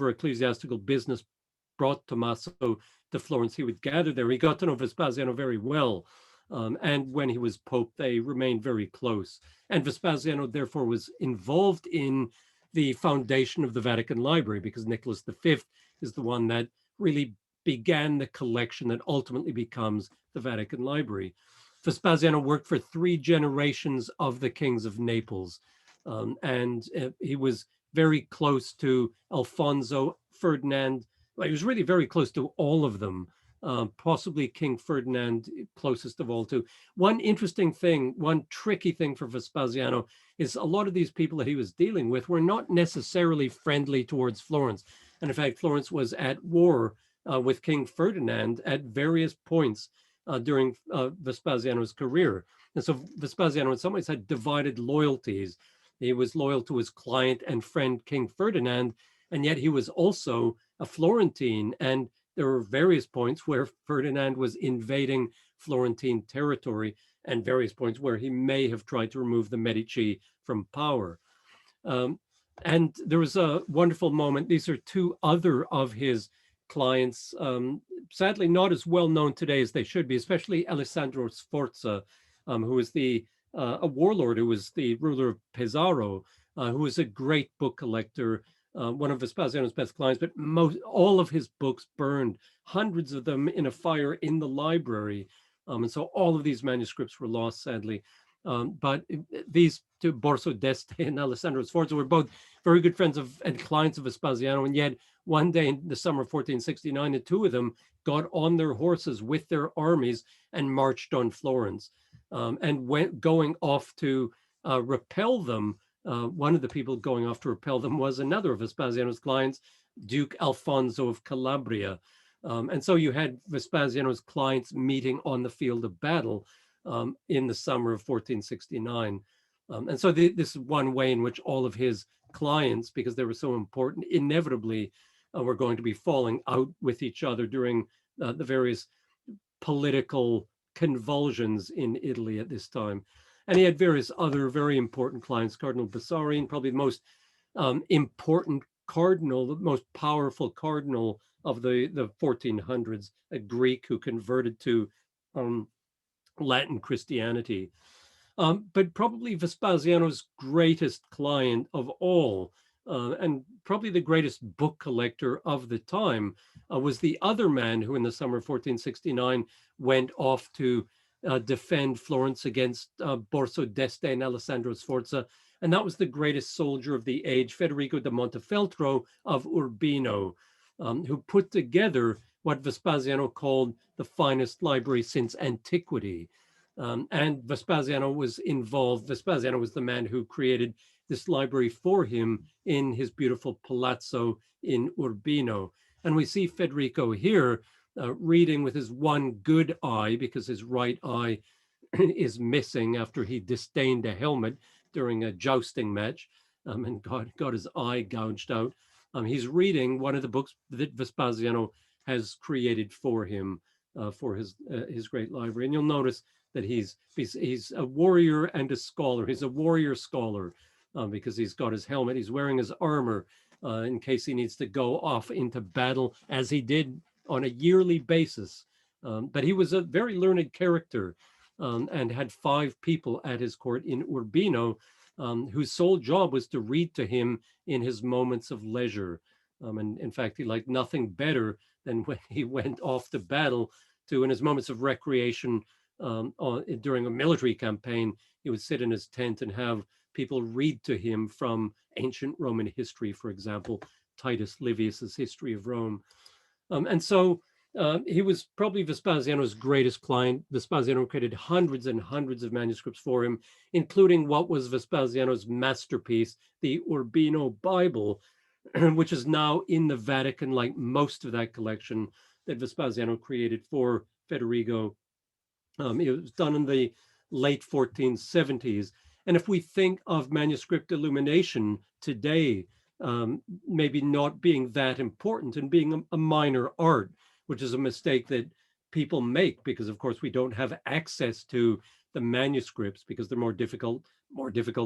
ecclesiastical business brought Tommaso to Florence, he would gather there. He got to know Vespasiano very well. And when he was Pope, they remained very close. And Vespasiano, therefore, was involved in the foundation of the Vatican Library, because Nicholas V is the one that really began the collection that ultimately becomes the Vatican Library. Vespasiano worked for 3 generations of the kings of Naples. And he was very close to Alfonso, Ferdinand. Well, he was really very close to all of them, possibly King Ferdinand, closest of all to. One interesting thing, one tricky thing for Vespasiano is a lot of these people that he was dealing with were not necessarily friendly towards Florence. And in fact, Florence was at war with King Ferdinand at various points during Vespasiano's career. And so Vespasiano in some ways had divided loyalties. He was loyal to his client and friend, King Ferdinand, and yet he was also a Florentine and there were various points where Ferdinand was invading Florentine territory, and various points where he may have tried to remove the Medici from power. Um, and there was a wonderful moment. These are two other of his clients, sadly not as well known today as they should be, especially Alessandro Sforza, who was a warlord who was the ruler of Pesaro, who was a great book collector, one of Vespasiano's best clients, but all of his books burned, hundreds of them in a fire in the library. And so all of these manuscripts were lost, sadly. But these two, Borso d'Este and Alessandro Sforza, were both very good friends of and clients of Vespasiano. And yet one day in the summer of 1469, the two of them got on their horses with their armies and marched on Florence, and going off to repel them. One of the people going off to repel them was another of Vespasiano's clients, Duke Alfonso of Calabria. And so you had Vespasiano's clients meeting on the field of battle in the summer of 1469. And so this is one way in which all of his clients, because they were so important, inevitably were going to be falling out with each other during the various political convulsions in Italy at this time. And he had various other very important clients, Cardinal Bessarion, probably the most important cardinal, the most powerful cardinal of the 1400s, a Greek who converted to Latin Christianity. But probably Vespasiano's greatest client of all, and probably the greatest book collector of the time, was the other man who in the summer of 1469 went off to defend Florence against Borso d'Este and Alessandro Sforza. And that was the greatest soldier of the age, Federico da Montefeltro of Urbino, who put together what Vespasiano called the finest library since antiquity. And Vespasiano was involved. Vespasiano was the man who created this library for him in his beautiful palazzo in Urbino. And we see Federico here reading with his one good eye, because his right eye is missing after he disdained a helmet during a jousting match, and got his eye gouged out. He's reading one of the books that Vespasiano has created for him, for his great library. And you'll notice that he's a warrior and a scholar. He's a warrior scholar because he's got his helmet. He's wearing his armor in case he needs to go off into battle, as he did on a yearly basis. But he was a very learned character, and had 5 people at his court in Urbino, whose sole job was to read to him in his moments of leisure. And in fact, he liked nothing better than when he went off to battle to, in his moments of recreation, during a military campaign, he would sit in his tent and have people read to him from ancient Roman history, for example, Titus Livius's History of Rome. And so he was probably Vespasiano's greatest client. Vespasiano created hundreds and hundreds of manuscripts for him, including what was Vespasiano's masterpiece, the Urbino Bible, which is now in the Vatican, like most of that collection that Vespasiano created for Federico. It was done in the late 1470s. And if we think of manuscript illumination today, maybe not being that important and being a minor art, which is a mistake that people make because, of course, we don't have access to the manuscripts because they're more difficult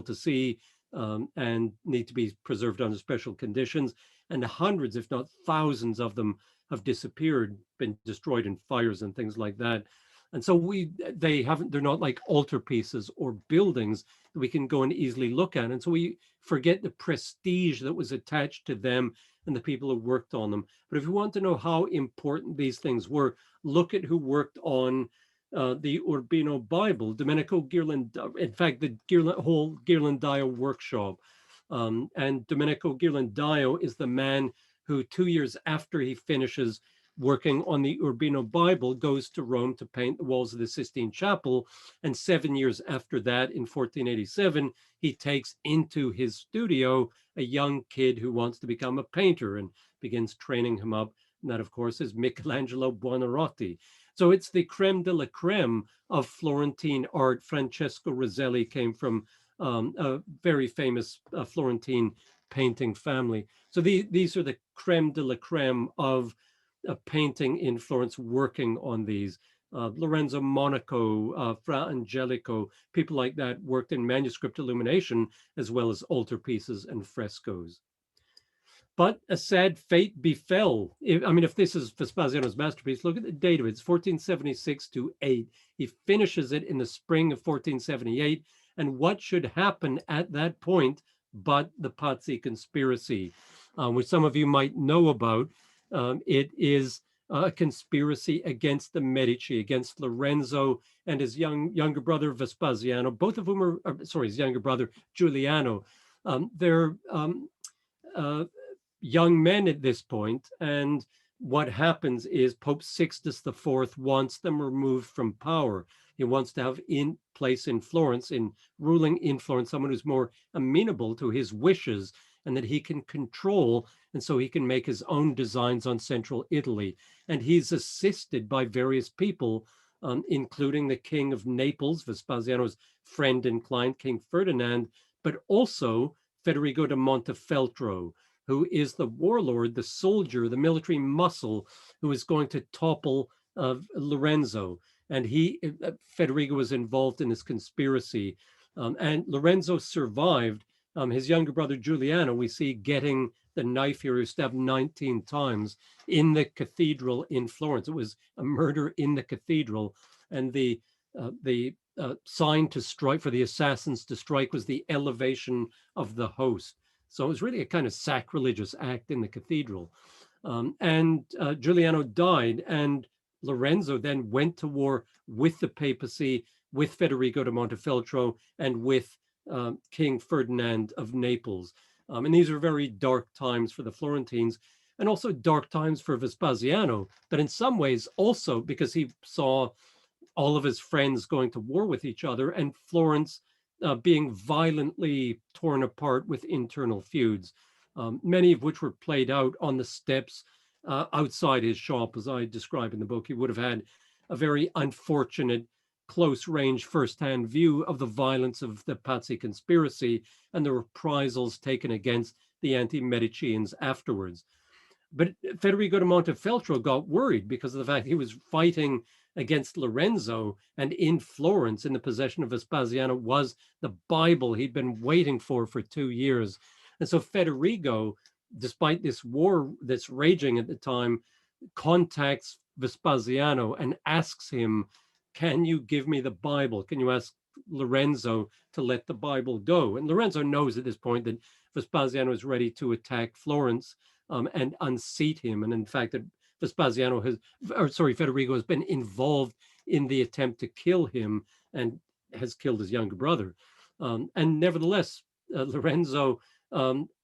to see, and need to be preserved under special conditions. And hundreds, if not thousands of them have disappeared, been destroyed in fires and things like that. And so they're not like altarpieces or buildings that we can go and easily look at. And so we forget the prestige that was attached to them and the people who worked on them. But if you want to know how important these things were, look at who worked on the Urbino Bible, Domenico Ghirlandaio, in fact, the whole Ghirlandaio workshop. And Domenico Ghirlandaio is the man who 2 years after he finishes working on the Urbino Bible, goes to Rome to paint the walls of the Sistine Chapel. And 7 years after that, in 1487, he takes into his studio a young kid who wants to become a painter and begins training him up. And that, of course, is Michelangelo Buonarroti. So it's the creme de la creme of Florentine art. Francesco Roselli came from a very famous Florentine painting family. So these are the creme de la creme of painting in Florence working on these. Lorenzo Monaco, Fra Angelico, people like that worked in manuscript illumination as well as altarpieces and frescoes. But a sad fate befell. If this is Vespasiano's masterpiece, look at the date of it. It's 1476 to 8. He finishes it in the spring of 1478. And what should happen at that point but the Pazzi conspiracy, which some of you might know about. It is a conspiracy against the Medici, against Lorenzo and his younger brother Vespasiano, both of whom his younger brother Giuliano. They're uh, young men at this point, and what happens is Pope Sixtus IV wants them removed from power. He wants to have in place in Florence, in ruling in Florence, someone who's more amenable to his wishes and that he can control, and so he can make his own designs on central Italy. And he's assisted by various people, including the King of Naples, Vespasiano's friend and client, King Ferdinand, but also Federigo da Montefeltro, who is the warlord, the soldier, the military muscle, who is going to topple Lorenzo. And Federigo was involved in this conspiracy. And Lorenzo survived. His younger brother, Giuliano, we see getting the knife here, he was stabbed 19 times in the cathedral in Florence. It was a murder in the cathedral. And the sign to strike, for the assassins to strike, was the elevation of the host. So it was really a kind of sacrilegious act in the cathedral. And Giuliano died, and Lorenzo then went to war with the papacy, with Federigo da Montefeltro, and with King Ferdinand of Naples. And these were very dark times for the Florentines, and also dark times for Vespasiano, but in some ways also because he saw all of his friends going to war with each other, and Florence being violently torn apart with internal feuds, many of which were played out on the steps outside his shop, as I describe in the book. He would have had a very unfortunate, close-range, first-hand view of the violence of the Pazzi conspiracy and the reprisals taken against the anti-Medicians afterwards. But Federigo da Montefeltro got worried because of the fact he was fighting against Lorenzo, and in Florence, in the possession of Vespasiano, was the Bible he'd been waiting for 2 years. And so Federigo, despite this war that's raging at the time, contacts Vespasiano and asks him, can you give me the Bible? Can you ask Lorenzo to let the Bible go? And Lorenzo knows at this point that Vespasiano is ready to attack Florence and unseat him. And in fact, that Federigo has been involved in the attempt to kill him and has killed his younger brother. And nevertheless, Lorenzo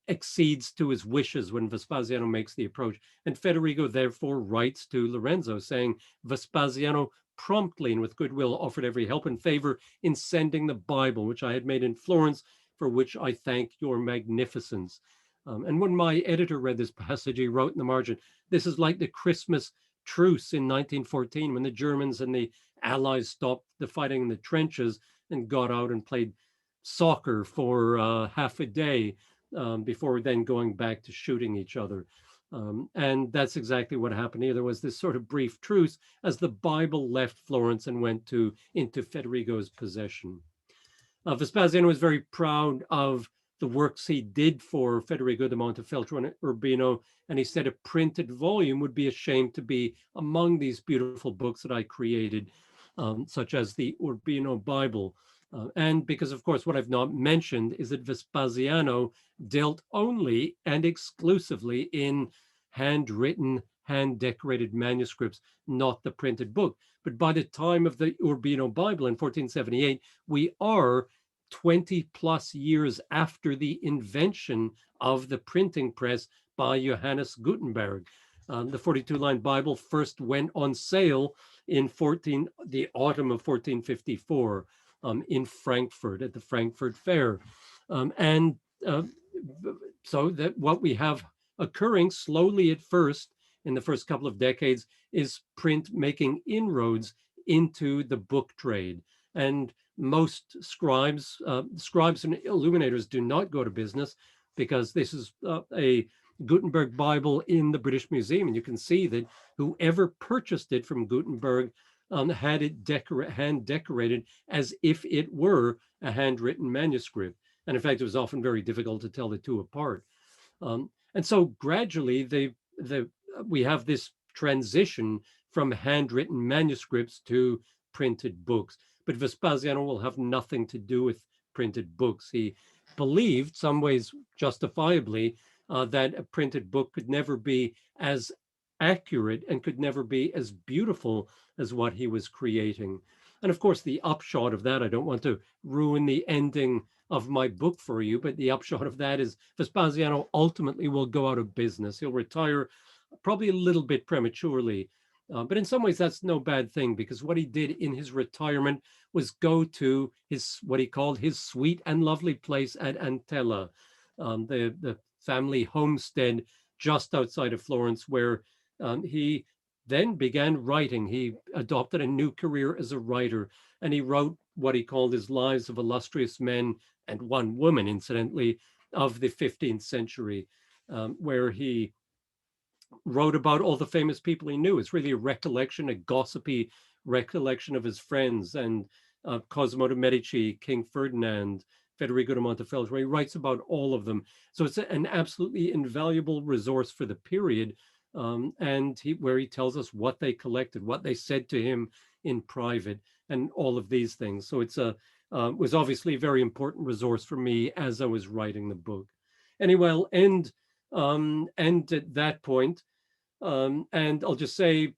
accedes to his wishes when Vespasiano makes the approach. And Federigo therefore writes to Lorenzo saying, Vespasiano promptly and with goodwill offered every help and favor in sending the Bible, which I had made in Florence, for which I thank your magnificence. And when my editor read this passage, he wrote in the margin, this is like the Christmas truce in 1914 when the Germans and the Allies stopped the fighting in the trenches and got out and played soccer for half a day before then going back to shooting each other. And that's exactly what happened here. There was this sort of brief truce as the Bible left Florence and went into Federigo's possession. Vespasiano was very proud of the works he did for Federigo da Montefeltro and Urbino, and he said a printed volume would be ashamed to be among these beautiful books that I created, such as the Urbino Bible. And because, of course, what I've not mentioned is that Vespasiano dealt only and exclusively in handwritten, hand-decorated manuscripts, not the printed book. But by the time of the Urbino Bible in 1478, we are 20 plus years after the invention of the printing press by Johannes Gutenberg. The 42-line Bible first went on sale in the autumn of 1454 in Frankfurt at the Frankfurt Fair. So that what we have occurring slowly at first in the first couple of decades is print making inroads into the book trade. And most scribes and illuminators do not go to business because this is a Gutenberg Bible in the British Museum, and you can see that whoever purchased it from Gutenberg had it hand decorated as if it were a handwritten manuscript. And in fact, it was often very difficult to tell the two apart. And so gradually we have this transition from handwritten manuscripts to printed books. But Vespasiano will have nothing to do with printed books. He believed, some ways justifiably, that a printed book could never be as accurate and could never be as beautiful as what he was creating. And of course, the upshot of that, I don't want to ruin the ending of my book for you, but the upshot of that is Vespasiano ultimately will go out of business. He'll retire probably a little bit prematurely. But in some ways, that's no bad thing, because what he did in his retirement was go to his, what he called his sweet and lovely place at Antella, the family homestead just outside of Florence, where he then began writing. He adopted a new career as a writer, and he wrote what he called his Lives of Illustrious Men and One Woman, incidentally, of the 15th century, where he wrote about all the famous people he knew. It's really a recollection, a gossipy recollection of his friends, and Cosimo de' Medici, King Ferdinand, Federico de Montefeltro. He writes about all of them. So it's an absolutely invaluable resource for the period, and where he tells us what they collected, what they said to him in private, and all of these things. So it's was obviously a very important resource for me as I was writing the book. Anyway, I'll end at that point. And I'll just say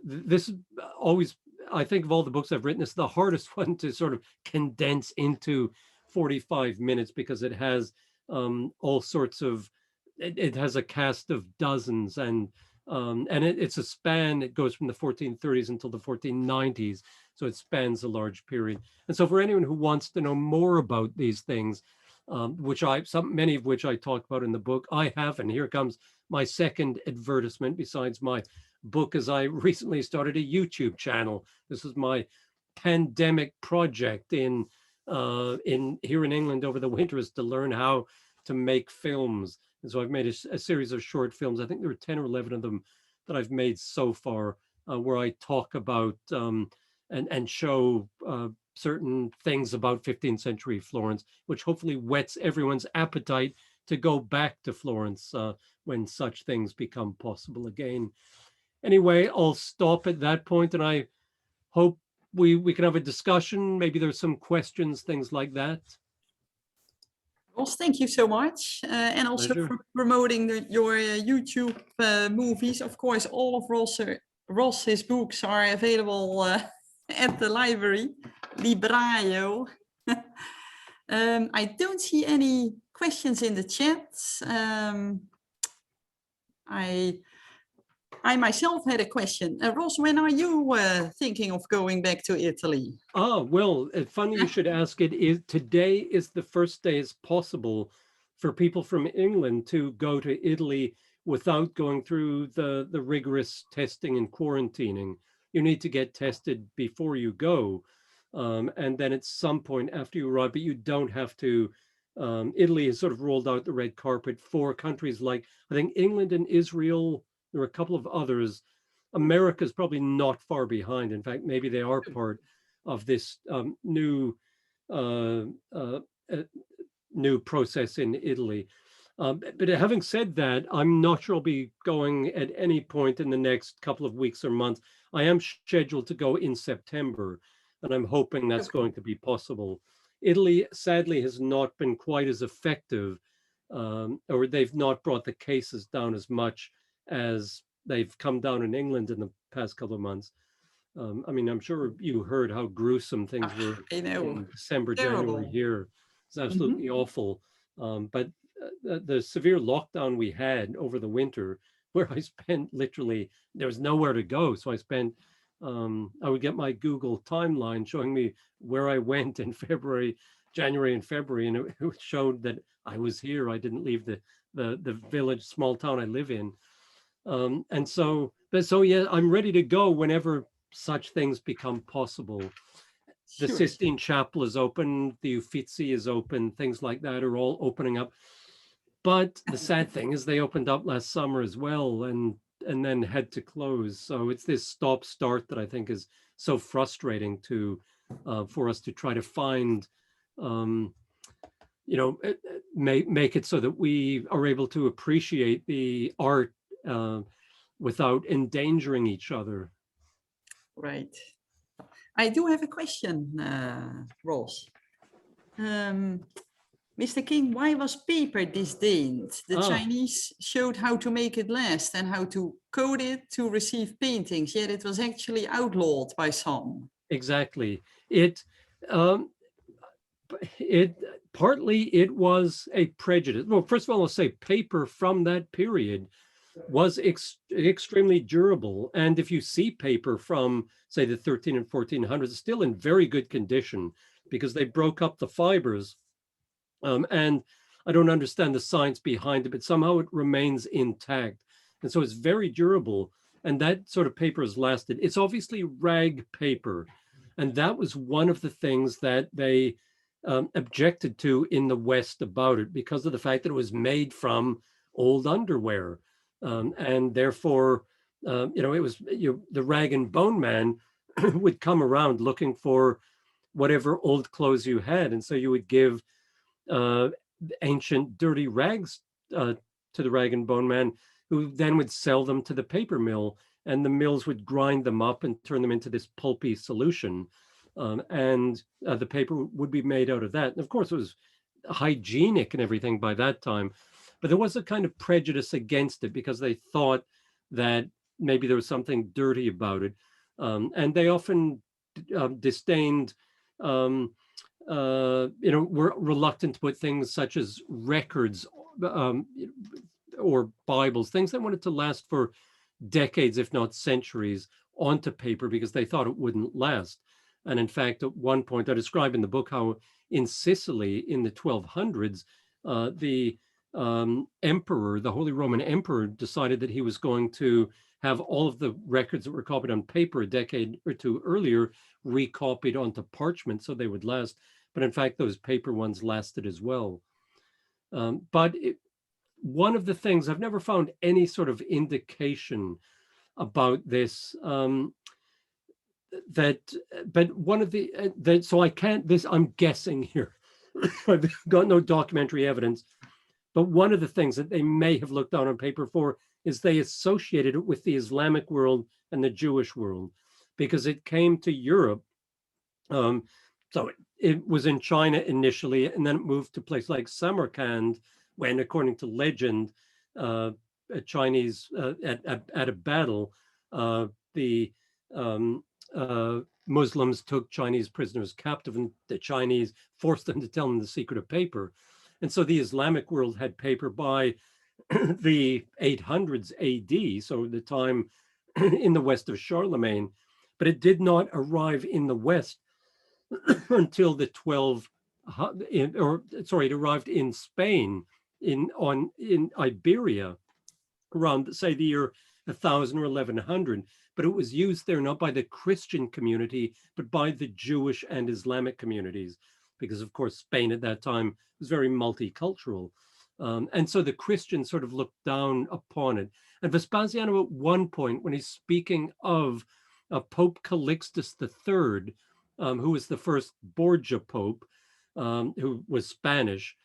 this always, I think of all the books I've written, it's the hardest one to sort of condense into 45 minutes, because it has all sorts of, it has a cast of dozens, and it's a span. It goes from the 1430s until the 1490s. So it spans a large period. And so for anyone who wants to know more about these things, many of which I talk about in the book, I have, and here comes my second advertisement besides my book, as I recently started a YouTube channel. This is my pandemic project in here in England over the winter, is to learn how to make films. And so I've made a series of short films. I think there are 10 or 11 of them that I've made so far, where I talk about and show certain things about 15th century Florence, which hopefully whets everyone's appetite to go back to Florence when such things become possible again. Anyway, I'll stop at that point, and I hope we can have a discussion. Maybe there's some questions, things like that. Ross, thank you so much. And also for promoting your YouTube movies. Of course, all of Ross's books are available at the library, Libraio. I don't see any questions in the chat. I myself had a question. Ross, when are you thinking of going back to Italy? Oh, well, funny you should ask it. Today is the first day it's possible for people from England to go to Italy without going through the rigorous testing and quarantining. You need to get tested before you go. And then at some point after you arrive, but you don't have to. Italy has sort of rolled out the red carpet for countries like, I think, England and Israel. There are a couple of others. America's probably not far behind. In fact, maybe they are part of this new process in Italy. But having said that, I'm not sure I'll be going at any point in the next couple of weeks or months. I am scheduled to go in September, and I'm hoping that's going to be possible. Italy, sadly, has not been quite as effective, or they've not brought the cases down as much as they've come down in England in the past couple of months. I mean, I'm sure you heard how gruesome things were in December, January here. It's absolutely awful. But the severe lockdown we had over the winter, where I spent literally, there was nowhere to go. So I spent, I would get my Google timeline showing me where I went in January and February, and it showed that I was here. I didn't leave the village, small town I live in. And so yeah, I'm ready to go whenever such things become possible. The Sistine Chapel is open, the Uffizi is open, things like that are all opening up. But the sad thing is they opened up last summer as well, and then had to close. So it's this stop-start that I think is so frustrating to for us to try to find, make it so that we are able to appreciate the art without endangering each other. Right. I do have a question, Ross. Mr. King, why was paper disdained? The Chinese showed how to make it last and how to coat it to receive paintings, yet it was actually outlawed by some. Exactly. It partly it was a prejudice. Well, first of all, I'll say paper from that period was extremely durable. And if you see paper from, say, the 13 and 1400s, it's still in very good condition because they broke up the fibers. And I don't understand the science behind it, but somehow it remains intact. And so it's very durable. And that sort of paper has lasted. It's obviously rag paper. And that was one of the things that they objected to in the West about it because of the fact that it was made from old underwear. And therefore, it was the rag and bone man would come around looking for whatever old clothes you had. And so you would give ancient dirty rags to the rag and bone man, who then would sell them to the paper mill, and the mills would grind them up and turn them into this pulpy solution. And the paper would be made out of that. And of course, it was hygienic and everything by that time, but there was a kind of prejudice against it because they thought that maybe there was something dirty about it. And they often disdained were reluctant to put things such as records or Bibles, things that wanted to last for decades, if not centuries, onto paper because they thought it wouldn't last. And in fact, at one point, I describe in the book how in Sicily in the 1200s, the emperor, the Holy Roman Emperor, decided that he was going to have all of the records that were copied on paper a decade or two earlier recopied onto parchment so they would last. But in fact, those paper ones lasted as well. But one of the things, I've never found any sort of indication about this, but one of the, so I can't, I'm guessing here. I've got no documentary evidence, but one of the things that they may have looked down on paper for is they associated it with the Islamic world and the Jewish world because it came to Europe. So it was in China initially, and then it moved to places like Samarkand, when, according to legend, a Chinese at a battle, the Muslims took Chinese prisoners captive, and the Chinese forced them to tell them the secret of paper. And so the Islamic world had paper by the 800s AD, so the time in the west of Charlemagne, but it did not arrive in the West until the it arrived in Spain, in Iberia, around, say, the year 1000 or 1100. But it was used there not by the Christian community, but by the Jewish and Islamic communities, because of course Spain at that time was very multicultural. And so the Christians sort of looked down upon it. And Vespasiano, at one point, when he's speaking of Pope Calixtus III, who was the first Borgia Pope, who was Spanish,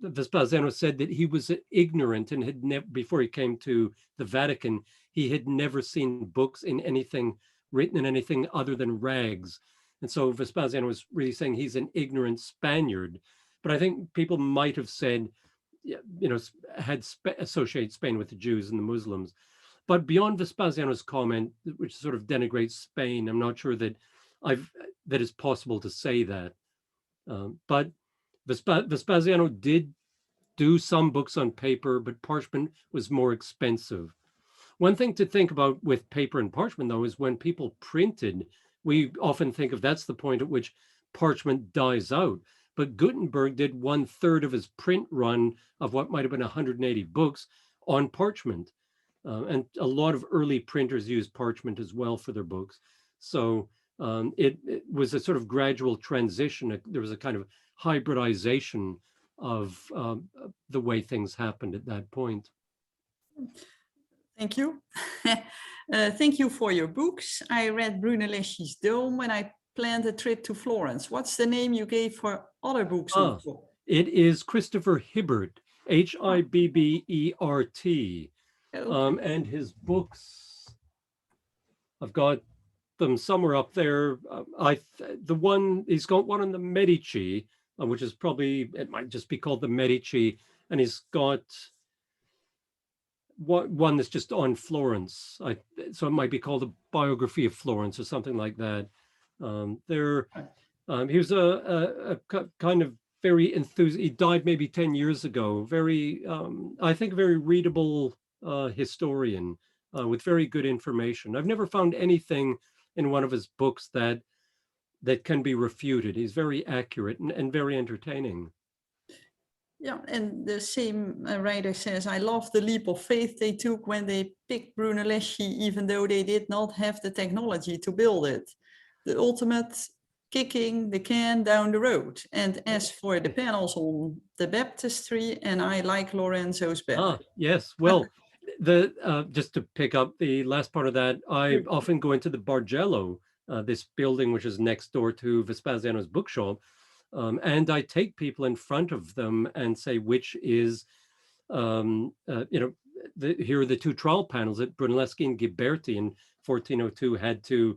Vespasiano said that he was ignorant and had never, before he came to the Vatican, he had never seen books in anything written in anything other than rags. And so Vespasiano was really saying he's an ignorant Spaniard. But I think people might have said, associate Spain with the Jews and the Muslims. But beyond Vespasiano's comment, which sort of denigrates Spain, I'm not sure that it's possible to say that. But Vespasiano did do some books on paper, but parchment was more expensive. One thing to think about with paper and parchment, though, is when people printed, we often think of that's the point at which parchment dies out. But Gutenberg did 1/3 of his print run of what might have been 180 books on parchment. And a lot of early printers used parchment as well for their books. So it was a sort of gradual transition. There was a kind of hybridization of the way things happened at that point. Thank you. Thank you for your books. I read Brunelleschi's Dome when I planned a trip to Florence. What's the name you gave for other books? It is Christopher Hibbert, Hibbert. Okay. And his books, I've got them somewhere up there. He's got one on the Medici, which is probably, it might just be called the Medici, and he's got one that's just on Florence. So it might be called a biography of Florence or something like that. He was a kind of very enthusiastic. He died maybe 10 years ago. Very, I think, very readable historian with very good information. I've never found anything in one of his books that can be refuted. He's very accurate and very entertaining. Yeah, and the same writer says, I love the leap of faith they took when they picked Brunelleschi, even though they did not have the technology to build it. The ultimate kicking the can down the road. And as for the panels on the baptistry, and I like Lorenzo's better. Yes, well, just to pick up the last part of that, I often go into the Bargello, this building which is next door to Vespasiano's bookshop, and I take people in front of them and say, which is, here are the two trial panels that Brunelleschi and Ghiberti in 1402 had to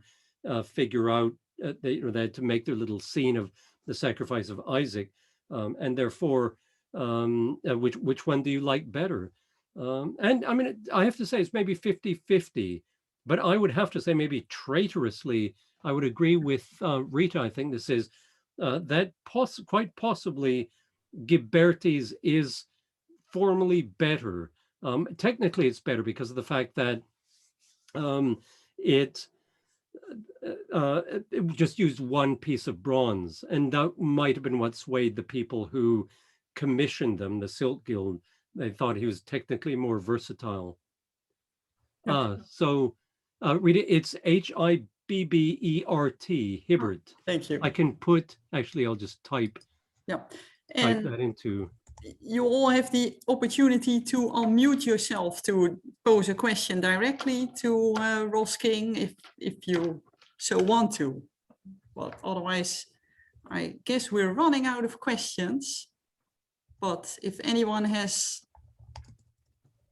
figure out. They had to make their little scene of the sacrifice of Isaac, and therefore, which one do you like better? And I mean, I have to say it's maybe 50-50, but I would have to say maybe traitorously, I would agree with Rita. I think this is that quite possibly Ghiberti's is formally better. Technically, it's better because of the fact that it just used one piece of bronze, and that might have been what swayed the people who commissioned them, the Silk Guild. They thought he was technically more versatile. Okay. So Rita, it's Hibbert, Hibbert. Thank you. I can put, actually, I'll just type that into. You all have the opportunity to unmute yourself to pose a question directly to Ross King if you so want to. But otherwise, I guess we're running out of questions. But if anyone has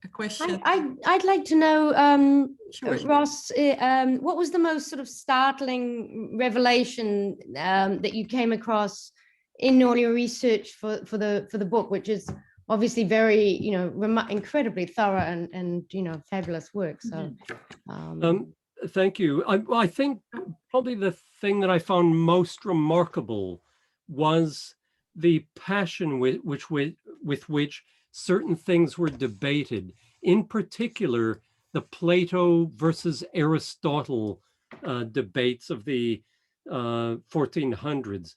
a question. I'd like to know, Sure. Ross, what was the most sort of startling revelation that you came across in all your research for the book, which is obviously very, incredibly thorough and fabulous work. So, thank you. I think probably the thing that I found most remarkable was the passion with which certain things were debated. In particular, the Plato versus Aristotle debates of the 1400s.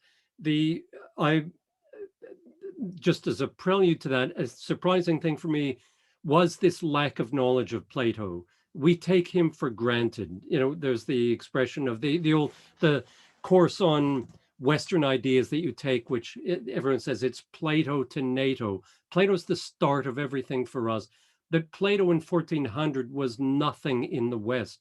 Just as a prelude to that, a surprising thing for me was this lack of knowledge of Plato. We take him for granted. There's the expression of the course on Western ideas that you take, which everyone says it's Plato to NATO. Plato's the start of everything for us. But Plato in 1400 was nothing in the West.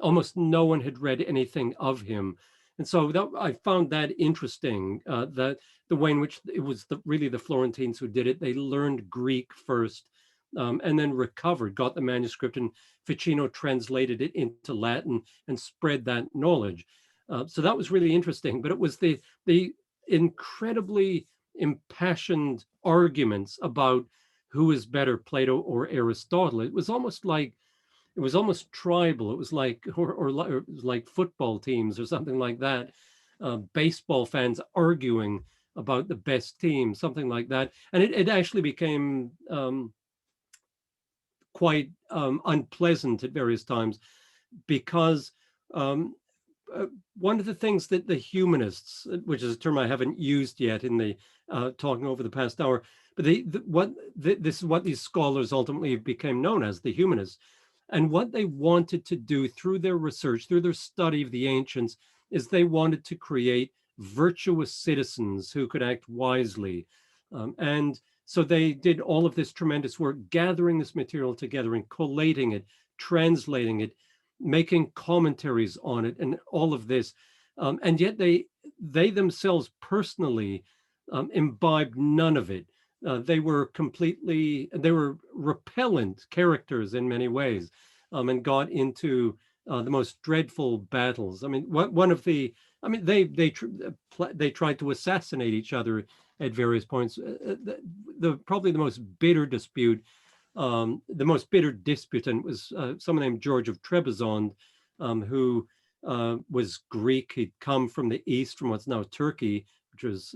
Almost no one had read anything of him. And so I found that interesting, that the way in which it was really the Florentines who did it. They learned Greek first and then recovered, got the manuscript, and Ficino translated it into Latin and spread that knowledge. So that was really interesting. But it was the incredibly impassioned arguments about who is better, Plato or Aristotle. It was almost tribal. It was like, or like football teams or something like that. Baseball fans arguing about the best team, something like that. And it actually became quite unpleasant at various times, because one of the things that the humanists, which is a term I haven't used yet in the talking over the past hour, but this is what these scholars ultimately became known as, the humanists. And what they wanted to do through their research, through their study of the ancients, is they wanted to create virtuous citizens who could act wisely. And so they did all of this tremendous work, gathering this material together and collating it, translating it, making commentaries on it, and all of this. And yet they themselves personally imbibed none of it. They were repellent characters in many ways, and got into the most dreadful battles. I mean, they tried to assassinate each other at various points. Probably the most bitter dispute, the most bitter disputant was someone named George of Trebizond, who was Greek. He'd come from the east, from what's now Turkey, which was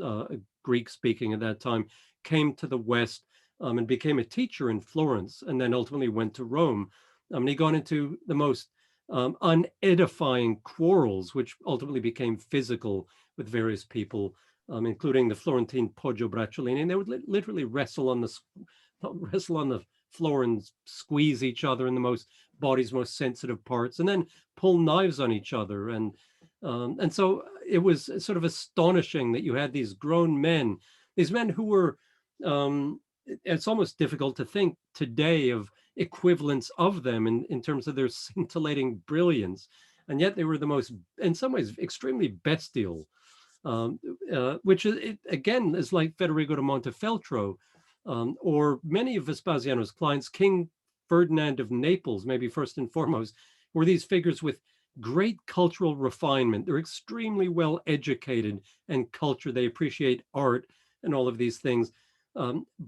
Greek speaking at that time, came to the west and became a teacher in Florence, and then ultimately went to Rome. And he got into the most unedifying quarrels, which ultimately became physical with various people, including the Florentine Poggio Bracciolini. And they would literally wrestle on the floor and squeeze each other in the body's most sensitive parts, and then pull knives on each other. And so it was sort of astonishing that you had these grown men, these men who were, it's almost difficult to think today of equivalents of them in terms of their scintillating brilliance. And yet they were the most, in some ways, extremely bestial, which again is like Federico da Montefeltro, or many of Vespasiano's clients. King Ferdinand of Naples, maybe first and foremost, were these figures with great cultural refinement. They're extremely well educated and cultured. They appreciate art and all of these things,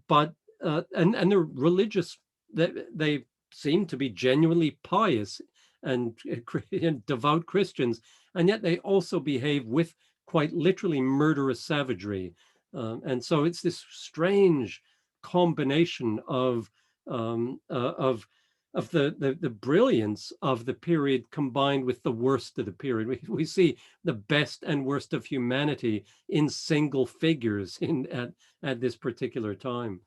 but they're religious. They seem to be genuinely pious and devout Christians, and yet they also behave with quite literally murderous savagery. And so it's this strange combination of the brilliance of the period combined with the worst of the period. We see the best and worst of humanity in single figures at this particular time.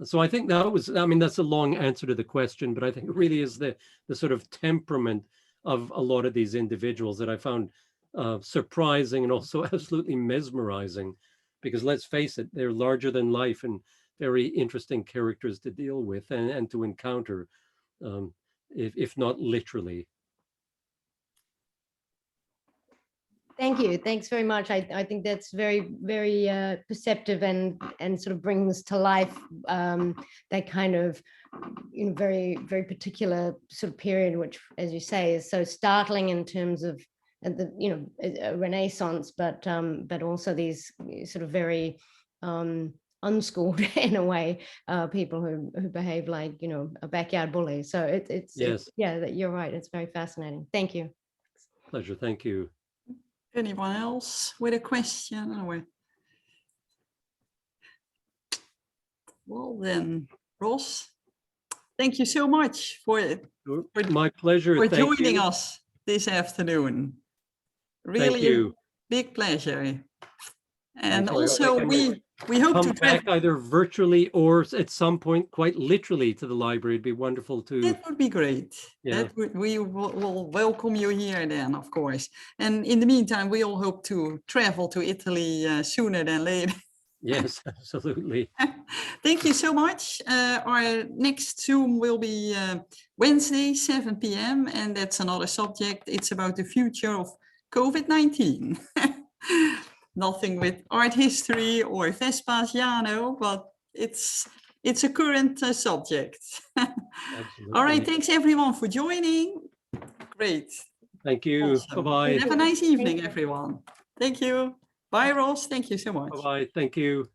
So I think that's a long answer to the question, but I think it really is the sort of temperament of a lot of these individuals that I found surprising and also absolutely mesmerizing, because let's face it, they're larger than life and very interesting characters to deal with and to encounter, if not literally. Thank you. Thanks very much. I think that's very, very perceptive and sort of brings to life that kind of very, very particular sort of period, which, as you say, is so startling in terms of the Renaissance, but also these sort of very unschooled in a way people who behave like a backyard bully. So it's you're right. It's very fascinating. Thank you. Pleasure. Thank you. Anyone else with a question? Well then, Ross, thank you so much for my pleasure. For joining us this afternoon. Really a big pleasure. And also we hope to back either virtually or at some point quite literally to the library. It'd be wonderful to. That would be great. Yeah. We will welcome you here then, of course. And in the meantime, we all hope to travel to Italy sooner than later. Yes, absolutely. Thank you so much. Our next Zoom will be Wednesday, 7 p.m. And that's another subject. It's about the future of COVID-19. Nothing with art history or Vespasiano, but it's a current subject. All right, thanks everyone for joining. Great. Thank you. Awesome. Bye-bye. Have a nice evening, everyone. Thank you. Bye, Ross. Thank you so much. Bye-bye. Thank you.